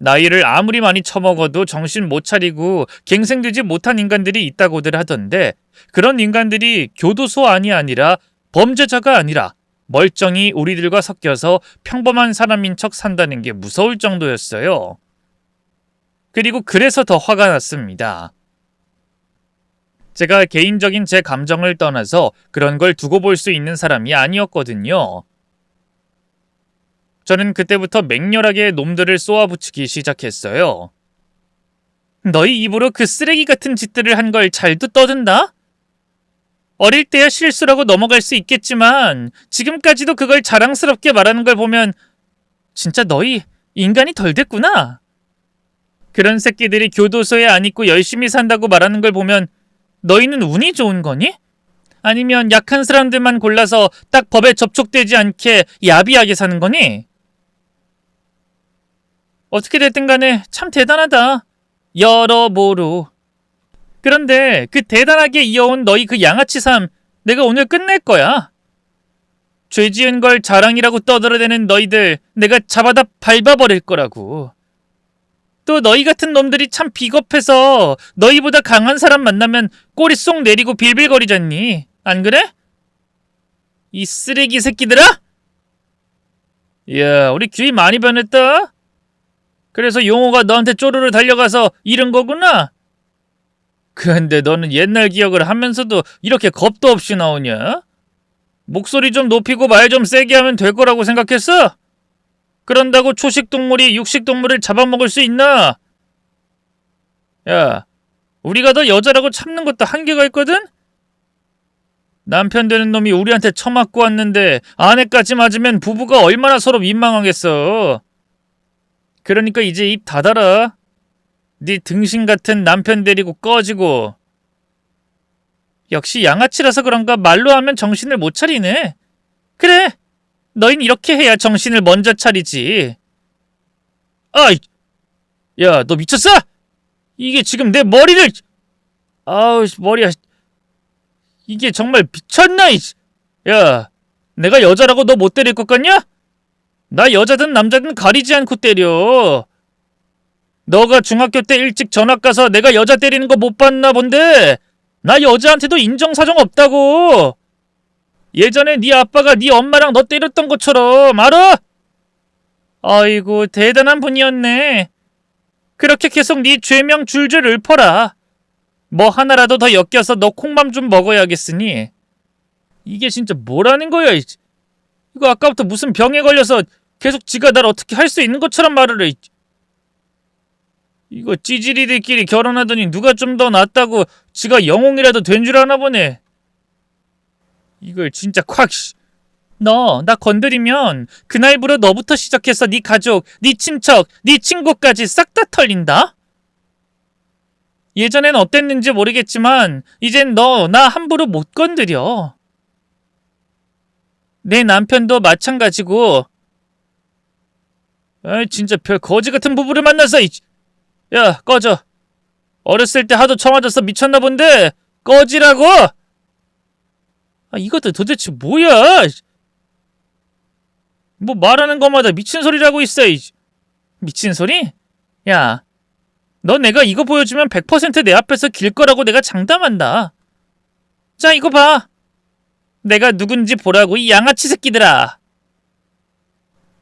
나이를 아무리 많이 처먹어도 정신 못 차리고 갱생되지 못한 인간들이 있다고들 하던데 그런 인간들이 교도소 안이 아니라 범죄자가 아니라 멀쩡히 우리들과 섞여서 평범한 사람인 척 산다는 게 무서울 정도였어요. 그리고 그래서 더 화가 났습니다. 제가 개인적인 제 감정을 떠나서 그런 걸 두고 볼 수 있는 사람이 아니었거든요. 저는 그때부터 맹렬하게 놈들을 쏘아붙이기 시작했어요. 너희 입으로 그 쓰레기 같은 짓들을 한 걸 잘도 떠든다? 어릴 때야 실수라고 넘어갈 수 있겠지만 지금까지도 그걸 자랑스럽게 말하는 걸 보면 진짜 너희 인간이 덜 됐구나. 그런 새끼들이 교도소에 안 있고 열심히 산다고 말하는 걸 보면 너희는 운이 좋은 거니? 아니면 약한 사람들만 골라서 딱 법에 접촉되지 않게 야비하게 사는 거니? 어떻게 됐든 간에 참 대단하다. 여러모로. 그런데 그 대단하게 이어온 너희 그 양아치 삶 내가 오늘 끝낼 거야. 죄 지은 걸 자랑이라고 떠들어대는 너희들 내가 잡아다 밟아버릴 거라고. 또 너희 같은 놈들이 참 비겁해서 너희보다 강한 사람 만나면 꼬리 쏙 내리고 빌빌거리잖니. 안 그래? 이 쓰레기 새끼들아? 야, 우리 규희 많이 변했다? 그래서 용호가 너한테 쪼르르 달려가서 잃은 거구나? 근데 너는 옛날 기억을 하면서도 이렇게 겁도 없이 나오냐? 목소리 좀 높이고 말 좀 세게 하면 될 거라고 생각했어? 그런다고 초식 동물이 육식 동물을 잡아먹을 수 있나? 야, 우리가 너 여자라고 참는 것도 한계가 있거든? 남편 되는 놈이 우리한테 처맞고 왔는데 아내까지 맞으면 부부가 얼마나 서로 민망하겠어. 그러니까 이제 입 닫아라. 네 등신 같은 남편 데리고 꺼지고. 역시 양아치라서 그런가 말로 하면 정신을 못 차리네. 그래, 너흰 이렇게 해야 정신을 먼저 차리지. 아이, 야, 너 미쳤어? 이게 지금 내 머리를... 아우, 머리야. 이게 정말 미쳤나? 야, 내가 여자라고 너 못 때릴 것 같냐? 나 여자든 남자든 가리지 않고 때려. 너가 중학교 때 일찍 전학 가서 내가 여자 때리는 거 못 봤나 본데 나 여자한테도 인정사정 없다고. 예전에 네 아빠가 네 엄마랑 너 때렸던 것처럼, 알아? 아이고, 대단한 분이었네. 그렇게 계속 네 죄명 줄줄 읊어라. 뭐 하나라도 더 엮여서 너 콩밥 좀 먹어야겠으니. 이게 진짜 뭐라는 거야? 이거 아까부터 무슨 병에 걸려서 계속 지가 날 어떻게 할 수 있는 것처럼 말을 해. 이거 찌질이들끼리 결혼하더니 누가 좀 더 낫다고 지가 영웅이라도 된 줄 아나 보네. 이걸 진짜 콱. 너 나 건드리면 그날부로 너부터 시작해서 네 가족, 네 친척, 네 친구까지 싹 다 털린다. 예전엔 어땠는지 모르겠지만 이젠 너 나 함부로 못 건드려. 내 남편도 마찬가지고. 아이, 진짜 별 거지 같은 부부를 만나서. 야, 꺼져. 어렸을 때 하도 처맞아서 미쳤나 본데 꺼지라고. 아, 이것도 도대체 뭐야? 뭐 말하는 것마다 미친 소리라고 있어. 미친 소리? 야, 너 내가 이거 보여주면 100% 내 앞에서 길 거라고 내가 장담한다. 자, 이거 봐. 내가 누군지 보라고, 이 양아치 새끼들아.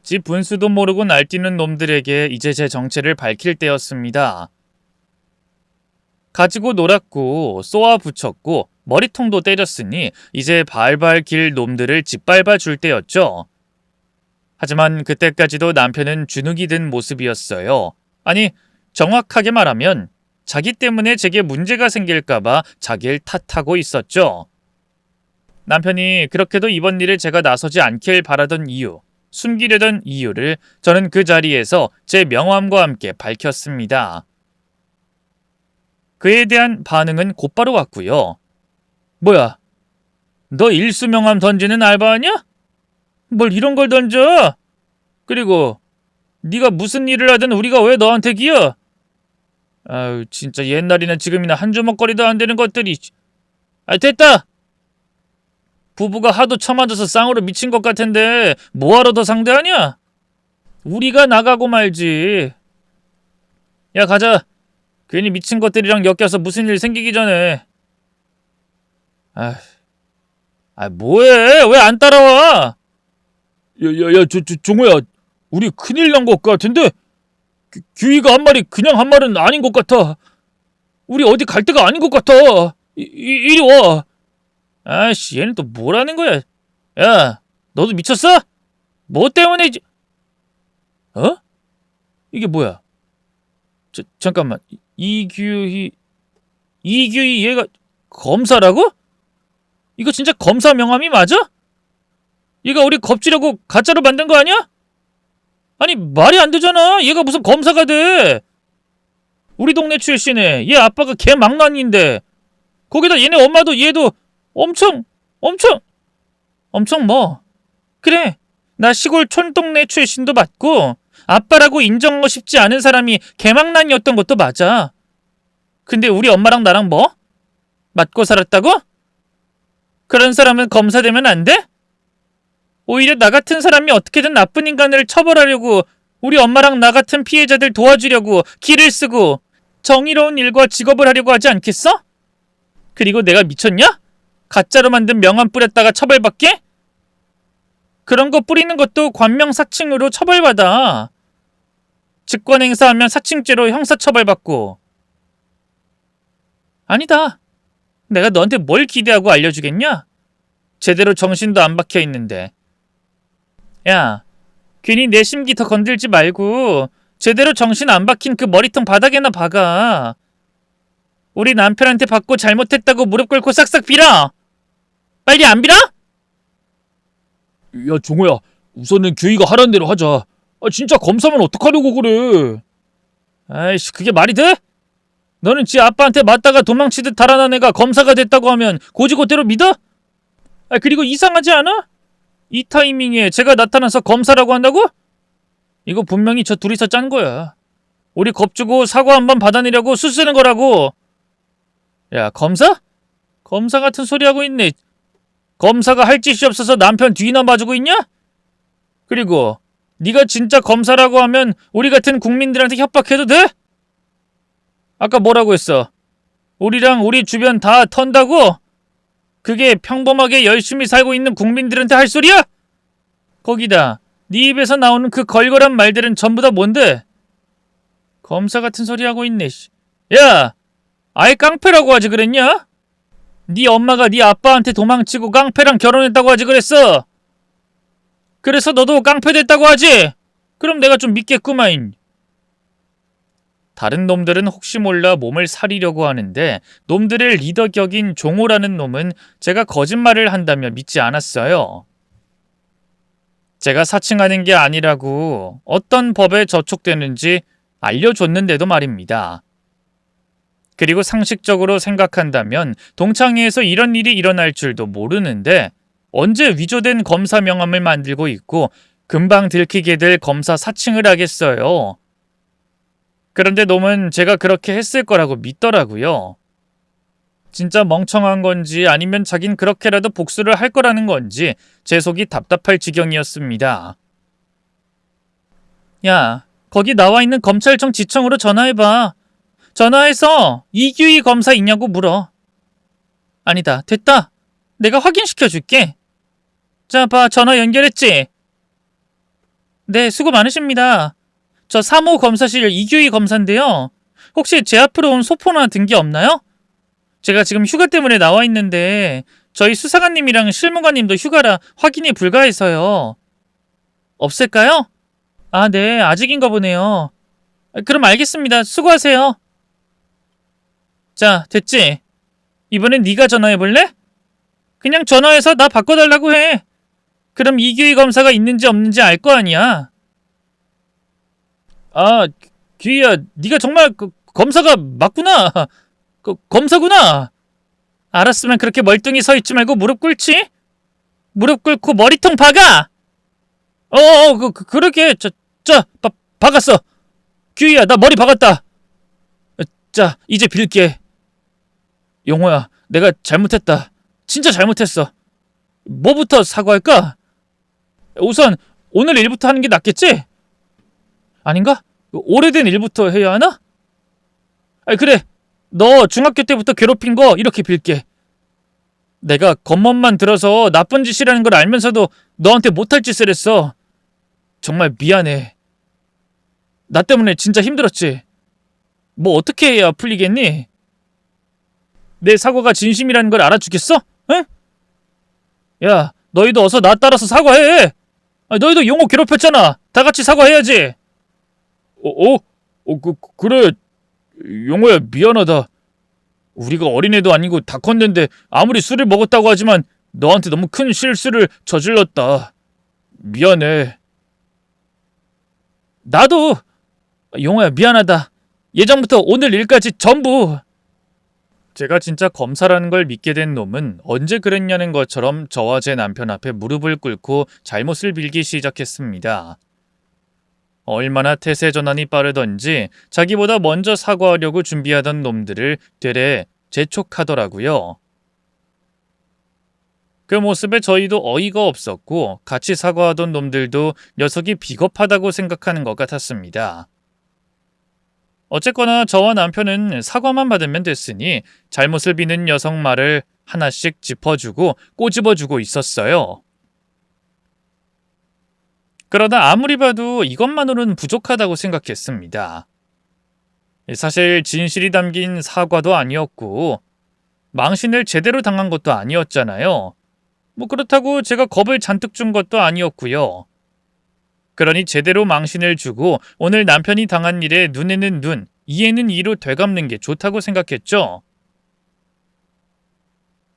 집 분수도 모르고 날뛰는 놈들에게 이제 제 정체를 밝힐 때였습니다. 가지고 놀았고 쏘아 붙였고 머리통도 때렸으니 이제 발발 길 놈들을 짓밟아 줄 때였죠. 하지만 그때까지도 남편은 주눅이 든 모습이었어요. 아니, 정확하게 말하면 자기 때문에 제게 문제가 생길까봐 자기를 탓하고 있었죠. 남편이 그렇게도 이번 일에 제가 나서지 않길 바라던 이유, 숨기려던 이유를 저는 그 자리에서 제 명함과 함께 밝혔습니다. 그에 대한 반응은 곧바로 왔고요. 뭐야, 너 일수명함 던지는 알바하냐? 뭘 이런 걸 던져? 그리고 네가 무슨 일을 하든 우리가 왜 너한테 기여? 아유, 진짜 옛날이나 지금이나 한 주먹거리도 안 되는 것들이. 아, 됐다! 부부가 하도 처맞아서 쌍으로 미친 것 같은데 뭐하러 더 상대하냐? 우리가 나가고 말지. 야, 가자. 괜히 미친 것들이랑 엮여서 무슨 일 생기기 전에. 뭐해? 왜 안 따라와? 종호야, 우리 큰일 난 것 같은데? 규희가 한 말이 그냥 한 말은 아닌 것 같아. 우리 어디 갈 데가 아닌 것 같아. 이리 와. 아이씨, 얘는 또 뭐라는 거야? 야, 너도 미쳤어? 뭐 때문에 어? 이게 뭐야? 잠깐만. 이규희 얘가 검사라고? 이거 진짜 검사 명함이 맞아? 얘가 우리 겁주려고 가짜로 만든 거 아니야? 아니, 말이 안 되잖아. 얘가 무슨 검사가 돼? 우리 동네 출신에 얘 아빠가 개망난인데 거기다 얘네 엄마도 얘도 엄청 뭐. 그래, 나 시골 촌동네 출신도 맞고 아빠라고 인정하고 싶지 않은 사람이 개망난이었던 것도 맞아. 근데 우리 엄마랑 나랑 뭐? 맞고 살았다고? 그런 사람은 검사 되면 안 돼? 오히려 나 같은 사람이 어떻게든 나쁜 인간을 처벌하려고 우리 엄마랑 나 같은 피해자들 도와주려고 길을 쓰고 정의로운 일과 직업을 하려고 하지 않겠어? 그리고 내가 미쳤냐? 가짜로 만든 명함 뿌렸다가 처벌받게? 그런 거 뿌리는 것도 관명사칭으로 처벌받아. 직권 행사하면 사칭죄로 형사처벌받고. 아니다. 내가 너한테 뭘 기대하고 알려주겠냐? 제대로 정신도 안 박혀 있는데. 야, 괜히 내 심기 더 건들지 말고 제대로 정신 안 박힌 그 머리통 바닥에나 박아. 우리 남편한테 받고 잘못했다고 무릎 꿇고 싹싹 빌어. 빨리 안 빌어? 야, 종호야, 우선은 규희가 하라는 대로 하자. 진짜 검사면 어떡하려고 그래? 아이씨, 그게 말이 돼? 너는 지 아빠한테 맞다가 도망치듯 달아난 애가 검사가 됐다고 하면 고지고대로 믿어? 그리고 이상하지 않아? 이 타이밍에 제가 나타나서 검사라고 한다고? 이거 분명히 저 둘이서 짠 거야. 우리 겁주고 사과 한번 받아내려고 수쓰는 거라고. 야, 검사? 검사 같은 소리 하고 있네. 검사가 할 짓이 없어서 남편 뒤나 봐주고 있냐? 그리고 네가 진짜 검사라고 하면 우리 같은 국민들한테 협박해도 돼? 아까 뭐라고 했어? 우리랑 우리 주변 다 턴다고? 그게 평범하게 열심히 살고 있는 국민들한테 할 소리야? 거기다 네 입에서 나오는 그 걸걸한 말들은 전부 다 뭔데? 검사 같은 소리 하고 있네. 야! 아예 깡패라고 하지 그랬냐? 네 엄마가 네 아빠한테 도망치고 깡패랑 결혼했다고 하지 그랬어. 그래서 너도 깡패 됐다고 하지? 그럼 내가 좀 믿겠구만. 다른 놈들은 혹시 몰라 몸을 사리려고 하는데 놈들의 리더 격인 종호라는 놈은 제가 거짓말을 한다며 믿지 않았어요. 제가 사칭하는 게 아니라고 어떤 법에 저촉되는지 알려줬는데도 말입니다. 그리고 상식적으로 생각한다면 동창회에서 이런 일이 일어날 줄도 모르는데 언제 위조된 검사 명함을 만들고 있고 금방 들키게 될 검사 사칭을 하겠어요. 그런데 놈은 제가 그렇게 했을 거라고 믿더라고요. 진짜 멍청한 건지 아니면 자긴 그렇게라도 복수를 할 거라는 건지 제 속이 답답할 지경이었습니다. 야, 거기 나와 있는 검찰청 지청으로 전화해봐. 전화해서 이규희 검사 있냐고 물어. 아니다, 됐다. 내가 확인시켜줄게. 자, 봐, 전화 연결했지? 네, 수고 많으십니다. 저 3호 검사실 이규희 검사인데요. 혹시 제 앞으로 온 소포나 등기 없나요? 제가 지금 휴가 때문에 나와 있는데 저희 수사관님이랑 실무관님도 휴가라 확인이 불가해서요. 없을까요? 아, 네, 아직인가 보네요. 그럼 알겠습니다. 수고하세요. 자, 됐지? 이번엔 네가 전화해볼래? 그냥 전화해서 나 바꿔달라고 해. 그럼 이규희 검사가 있는지 없는지 알 거 아니야. 아, 규희야, 네가 정말 검사가 맞구나. 검사구나. 알았으면 그렇게 멀뚱히 서 있지 말고 무릎 꿇지? 무릎 꿇고 머리통 박아. 그렇게. 박았어. 규희야, 나 머리 박았다. 자, 이제 빌게. 용호야, 내가 잘못했다. 진짜 잘못했어. 뭐부터 사과할까? 우선 오늘 일부터 하는 게 낫겠지? 아닌가? 오래된 일부터 해야 하나? 그래. 너 중학교 때부터 괴롭힌 거 이렇게 빌게. 내가 겉멋만 들어서 나쁜 짓이라는 걸 알면서도 너한테 못할 짓을 했어. 정말 미안해. 나 때문에 진짜 힘들었지. 뭐 어떻게 해야 풀리겠니? 내 사과가 진심이라는 걸 알아주겠어? 응? 야, 너희도 어서 나 따라서 사과해. 너희도 용호 괴롭혔잖아. 다 같이 사과해야지. 그래. 용호야, 미안하다. 우리가 어린애도 아니고 다 컸는데 아무리 술을 먹었다고 하지만 너한테 너무 큰 실수를 저질렀다. 미안해. 나도. 용호야, 미안하다. 예전부터 오늘 일까지 전부. 제가 진짜 검사라는 걸 믿게 된 놈은 언제 그랬냐는 것처럼 저와 제 남편 앞에 무릎을 꿇고 잘못을 빌기 시작했습니다. 얼마나 태세 전환이 빠르던지 자기보다 먼저 사과하려고 준비하던 놈들을 되레 재촉하더라고요. 그 모습에 저희도 어이가 없었고 같이 사과하던 놈들도 녀석이 비겁하다고 생각하는 것 같았습니다. 어쨌거나 저와 남편은 사과만 받으면 됐으니 잘못을 비는 여성 말을 하나씩 짚어주고 꼬집어주고 있었어요. 그러다 아무리 봐도 이것만으로는 부족하다고 생각했습니다. 사실 진실이 담긴 사과도 아니었고 망신을 제대로 당한 것도 아니었잖아요. 그렇다고 제가 겁을 잔뜩 준 것도 아니었고요. 그러니 제대로 망신을 주고 오늘 남편이 당한 일에 눈에는 눈, 이에는 이로 되갚는 게 좋다고 생각했죠.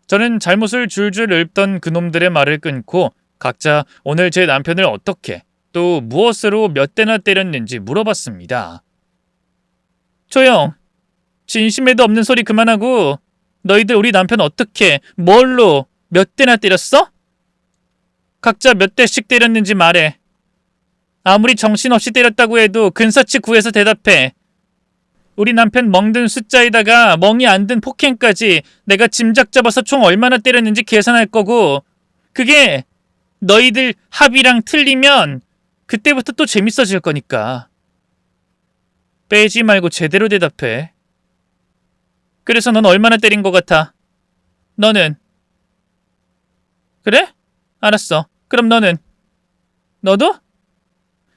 저는 잘못을 줄줄 읊던 그놈들의 말을 끊고 각자 오늘 제 남편을 어떻게 또 무엇으로 몇 대나 때렸는지 물어봤습니다. 조용! 진심에도 없는 소리 그만하고 너희들 우리 남편 어떻게, 뭘로, 몇 대나 때렸어? 각자 몇 대씩 때렸는지 말해. 아무리 정신없이 때렸다고 해도 근사치 구해서 대답해. 우리 남편 멍든 숫자에다가 멍이 안 든 폭행까지 내가 짐작 잡아서 총 얼마나 때렸는지 계산할 거고 그게 너희들 합의랑 틀리면 그때부터 또 재밌어질 거니까. 빼지 말고 제대로 대답해. 그래서 넌 얼마나 때린 것 같아? 너는? 그래? 알았어. 그럼 너는? 너도?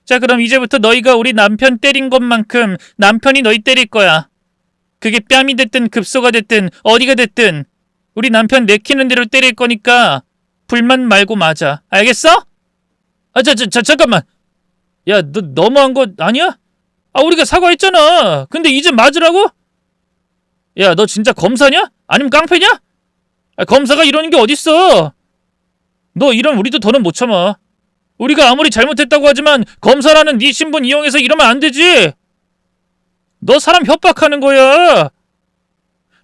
자, 그럼 이제부터 너희가 우리 남편 때린 것만큼 남편이 너희 때릴 거야. 그게 뺨이 됐든 급소가 됐든 어디가 됐든 우리 남편 내키는 대로 때릴 거니까 불만 말고 맞아. 알겠어? 잠깐만. 야, 너 너무한 거 아니야? 우리가 사과했잖아. 근데 이제 맞으라고? 야, 너 진짜 검사냐? 아니면 깡패냐? 검사가 이러는 게 어딨어? 너 이러면 우리도 더는 못 참아. 우리가 아무리 잘못했다고 하지만 검사라는 네 신분 이용해서 이러면 안 되지. 너 사람 협박하는 거야.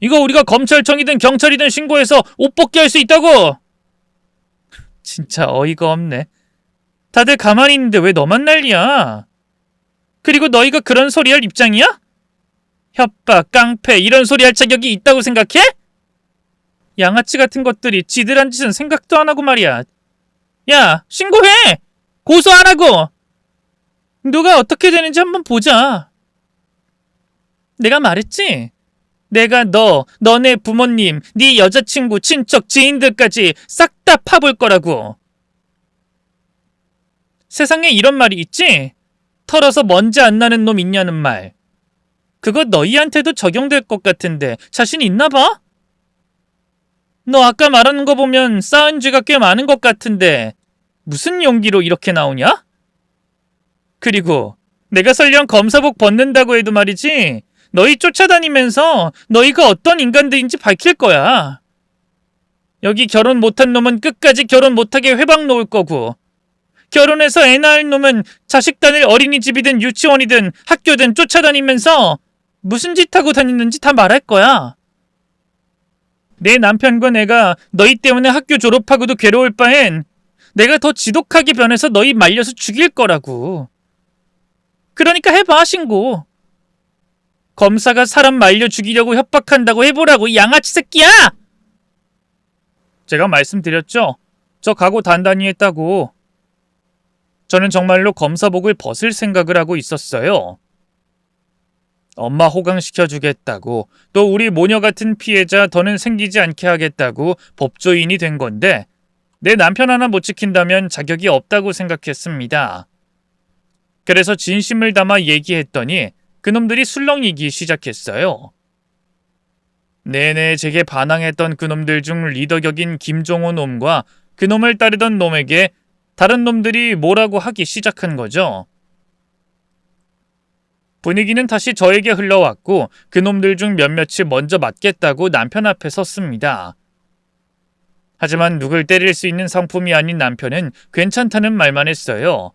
이거 우리가 검찰청이든 경찰이든 신고해서 옷 벗게 할 수 있다고. 진짜 어이가 없네. 다들 가만히 있는데 왜 너만 난리야? 그리고 너희가 그런 소리 할 입장이야? 협박, 깡패 이런 소리 할 자격이 있다고 생각해? 양아치 같은 것들이 지들 한 짓은 생각도 안 하고 말이야. 야, 신고해! 고소 안 하고! 누가 어떻게 되는지 한번 보자. 내가 말했지? 내가 너네 부모님, 네 여자친구, 친척, 지인들까지 싹 다 파볼 거라고. 세상에 이런 말이 있지? 털어서 먼지 안 나는 놈 있냐는 말. 그거 너희한테도 적용될 것 같은데 자신 있나 봐? 너 아까 말하는 거 보면 쌓은 죄가 꽤 많은 것 같은데 무슨 용기로 이렇게 나오냐? 그리고 내가 설령 검사복 벗는다고 해도 말이지 너희 쫓아다니면서 너희가 어떤 인간들인지 밝힐 거야. 여기 결혼 못한 놈은 끝까지 결혼 못하게 회방 놓을 거고 결혼해서 애 낳을 놈은 자식 다닐 어린이집이든 유치원이든 학교든 쫓아다니면서 무슨 짓 하고 다니는지 다 말할 거야. 내 남편과 내가 너희 때문에 학교 졸업하고도 괴로울 바엔 내가 더 지독하게 변해서 너희 말려서 죽일 거라고. 그러니까 해봐, 신고. 검사가 사람 말려 죽이려고 협박한다고 해보라고, 이 양아치 새끼야! 제가 말씀드렸죠? 저 각오 단단히 했다고. 저는 정말로 검사복을 벗을 생각을 하고 있었어요. 엄마 호강시켜주겠다고, 또 우리 모녀 같은 피해자 더는 생기지 않게 하겠다고 법조인이 된 건데 내 남편 하나 못 지킨다면 자격이 없다고 생각했습니다. 그래서 진심을 담아 얘기했더니 그놈들이 술렁이기 시작했어요. 내내 제게 반항했던 그놈들 중 리더격인 김종호 놈과 그놈을 따르던 놈에게 다른 놈들이 뭐라고 하기 시작한 거죠. 분위기는 다시 저에게 흘러왔고 그놈들 중 몇몇이 먼저 맞겠다고 남편 앞에 섰습니다. 하지만 누굴 때릴 수 있는 성품이 아닌 남편은 괜찮다는 말만 했어요.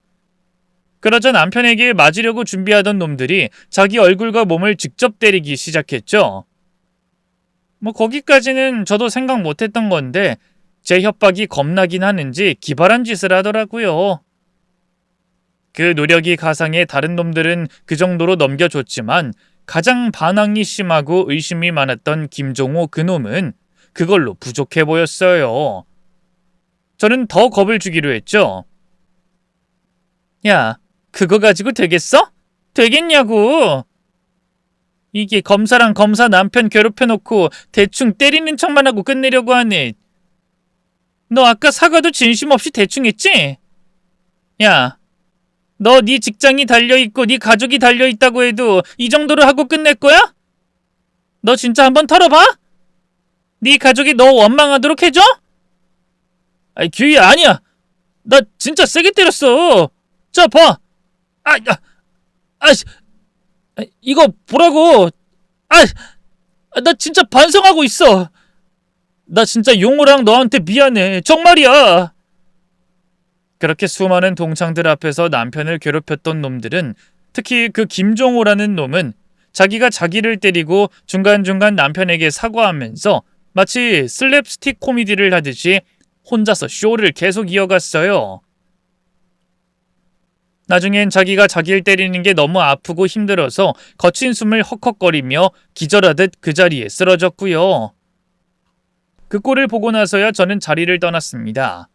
그러자 남편에게 맞으려고 준비하던 놈들이 자기 얼굴과 몸을 직접 때리기 시작했죠. 거기까지는 저도 생각 못했던 건데 제 협박이 겁나긴 하는지 기발한 짓을 하더라고요. 그 노력이 가상해 다른 놈들은 그 정도로 넘겨줬지만 가장 반항이 심하고 의심이 많았던 김종호 그놈은 그걸로 부족해 보였어요. 저는 더 겁을 주기로 했죠. 야, 그거 가지고 되겠어? 되겠냐고. 이게 검사랑 검사 남편 괴롭혀놓고 대충 때리는 척만 하고 끝내려고 하네. 너 아까 사과도 진심 없이 대충 했지? 야, 너 네 직장이 달려있고 네 가족이 달려있다고 해도 이 정도로 하고 끝낼 거야? 너 진짜 한번 털어봐? 네 가족이 너 원망하도록 해줘? 아이, 규희야, 아니야. 나 진짜 세게 때렸어. 자, 봐. 아, 야, 씨. 이거 보라고. 나 진짜 반성하고 있어. 나 진짜 용호랑 너한테 미안해. 정말이야. 그렇게 수많은 동창들 앞에서 남편을 괴롭혔던 놈들은, 특히 그 김종호라는 놈은 자기가 자기를 때리고 중간중간 남편에게 사과하면서 마치 슬랩스틱 코미디를 하듯이 혼자서 쇼를 계속 이어갔어요. 나중엔 자기가 자기를 때리는 게 너무 아프고 힘들어서 거친 숨을 헉헉거리며 기절하듯 그 자리에 쓰러졌고요. 그 꼴을 보고 나서야 저는 자리를 떠났습니다.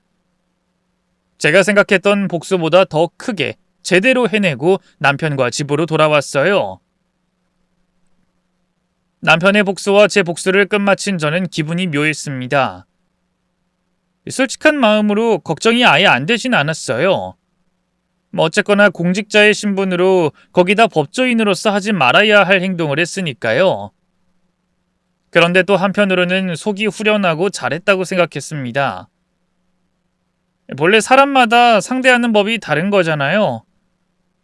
제가 생각했던 복수보다 더 크게 제대로 해내고 남편과 집으로 돌아왔어요. 남편의 복수와 제 복수를 끝마친 저는 기분이 묘했습니다. 솔직한 마음으로 걱정이 아예 안 되진 않았어요. 어쨌거나 공직자의 신분으로, 거기다 법조인으로서 하지 말아야 할 행동을 했으니까요. 그런데 또 한편으로는 속이 후련하고 잘했다고 생각했습니다. 본래 사람마다 상대하는 법이 다른 거잖아요.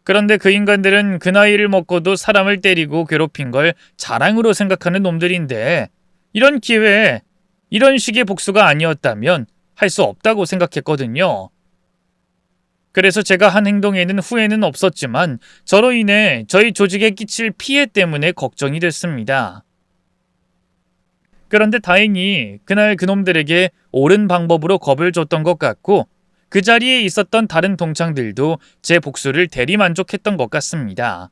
그런데 그 인간들은 그 나이를 먹고도 사람을 때리고 괴롭힌 걸 자랑으로 생각하는 놈들인데, 이런 기회에 이런 식의 복수가 아니었다면 할 수 없다고 생각했거든요. 그래서 제가 한 행동에는 후회는 없었지만 저로 인해 저희 조직에 끼칠 피해 때문에 걱정이 됐습니다. 그런데 다행히 그날 그놈들에게 옳은 방법으로 겁을 줬던 것 같고, 그 자리에 있었던 다른 동창들도 제 복수를 대리만족했던 것 같습니다.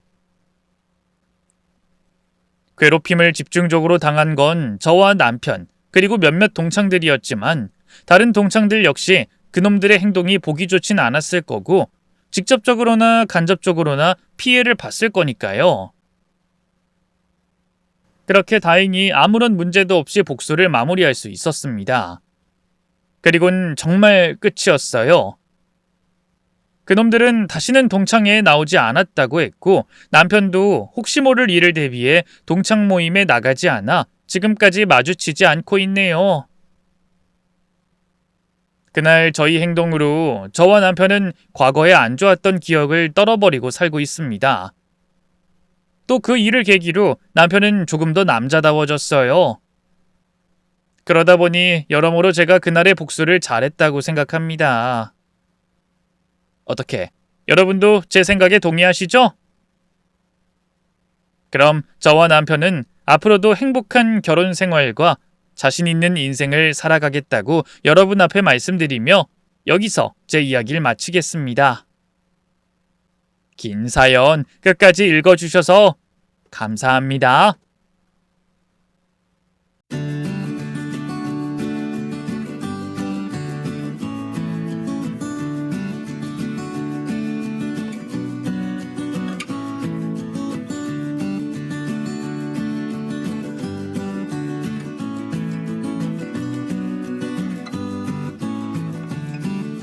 괴롭힘을 집중적으로 당한 건 저와 남편, 그리고 몇몇 동창들이었지만, 다른 동창들 역시 그놈들의 행동이 보기 좋진 않았을 거고, 직접적으로나 간접적으로나 피해를 봤을 거니까요. 그렇게 다행히 아무런 문제도 없이 복수를 마무리할 수 있었습니다. 그리곤 정말 끝이었어요. 그놈들은 다시는 동창회에 나오지 않았다고 했고, 남편도 혹시 모를 일을 대비해 동창 모임에 나가지 않아 지금까지 마주치지 않고 있네요. 그날 저희 행동으로 저와 남편은 과거에 안 좋았던 기억을 떨어버리고 살고 있습니다. 또 그 일을 계기로 남편은 조금 더 남자다워졌어요. 그러다 보니 여러모로 제가 그날의 복수를 잘했다고 생각합니다. 어떻게, 여러분도 제 생각에 동의하시죠? 그럼 저와 남편은 앞으로도 행복한 결혼 생활과 자신 있는 인생을 살아가겠다고 여러분 앞에 말씀드리며 여기서 제 이야기를 마치겠습니다. 긴 사연 끝까지 읽어주셔서 감사합니다.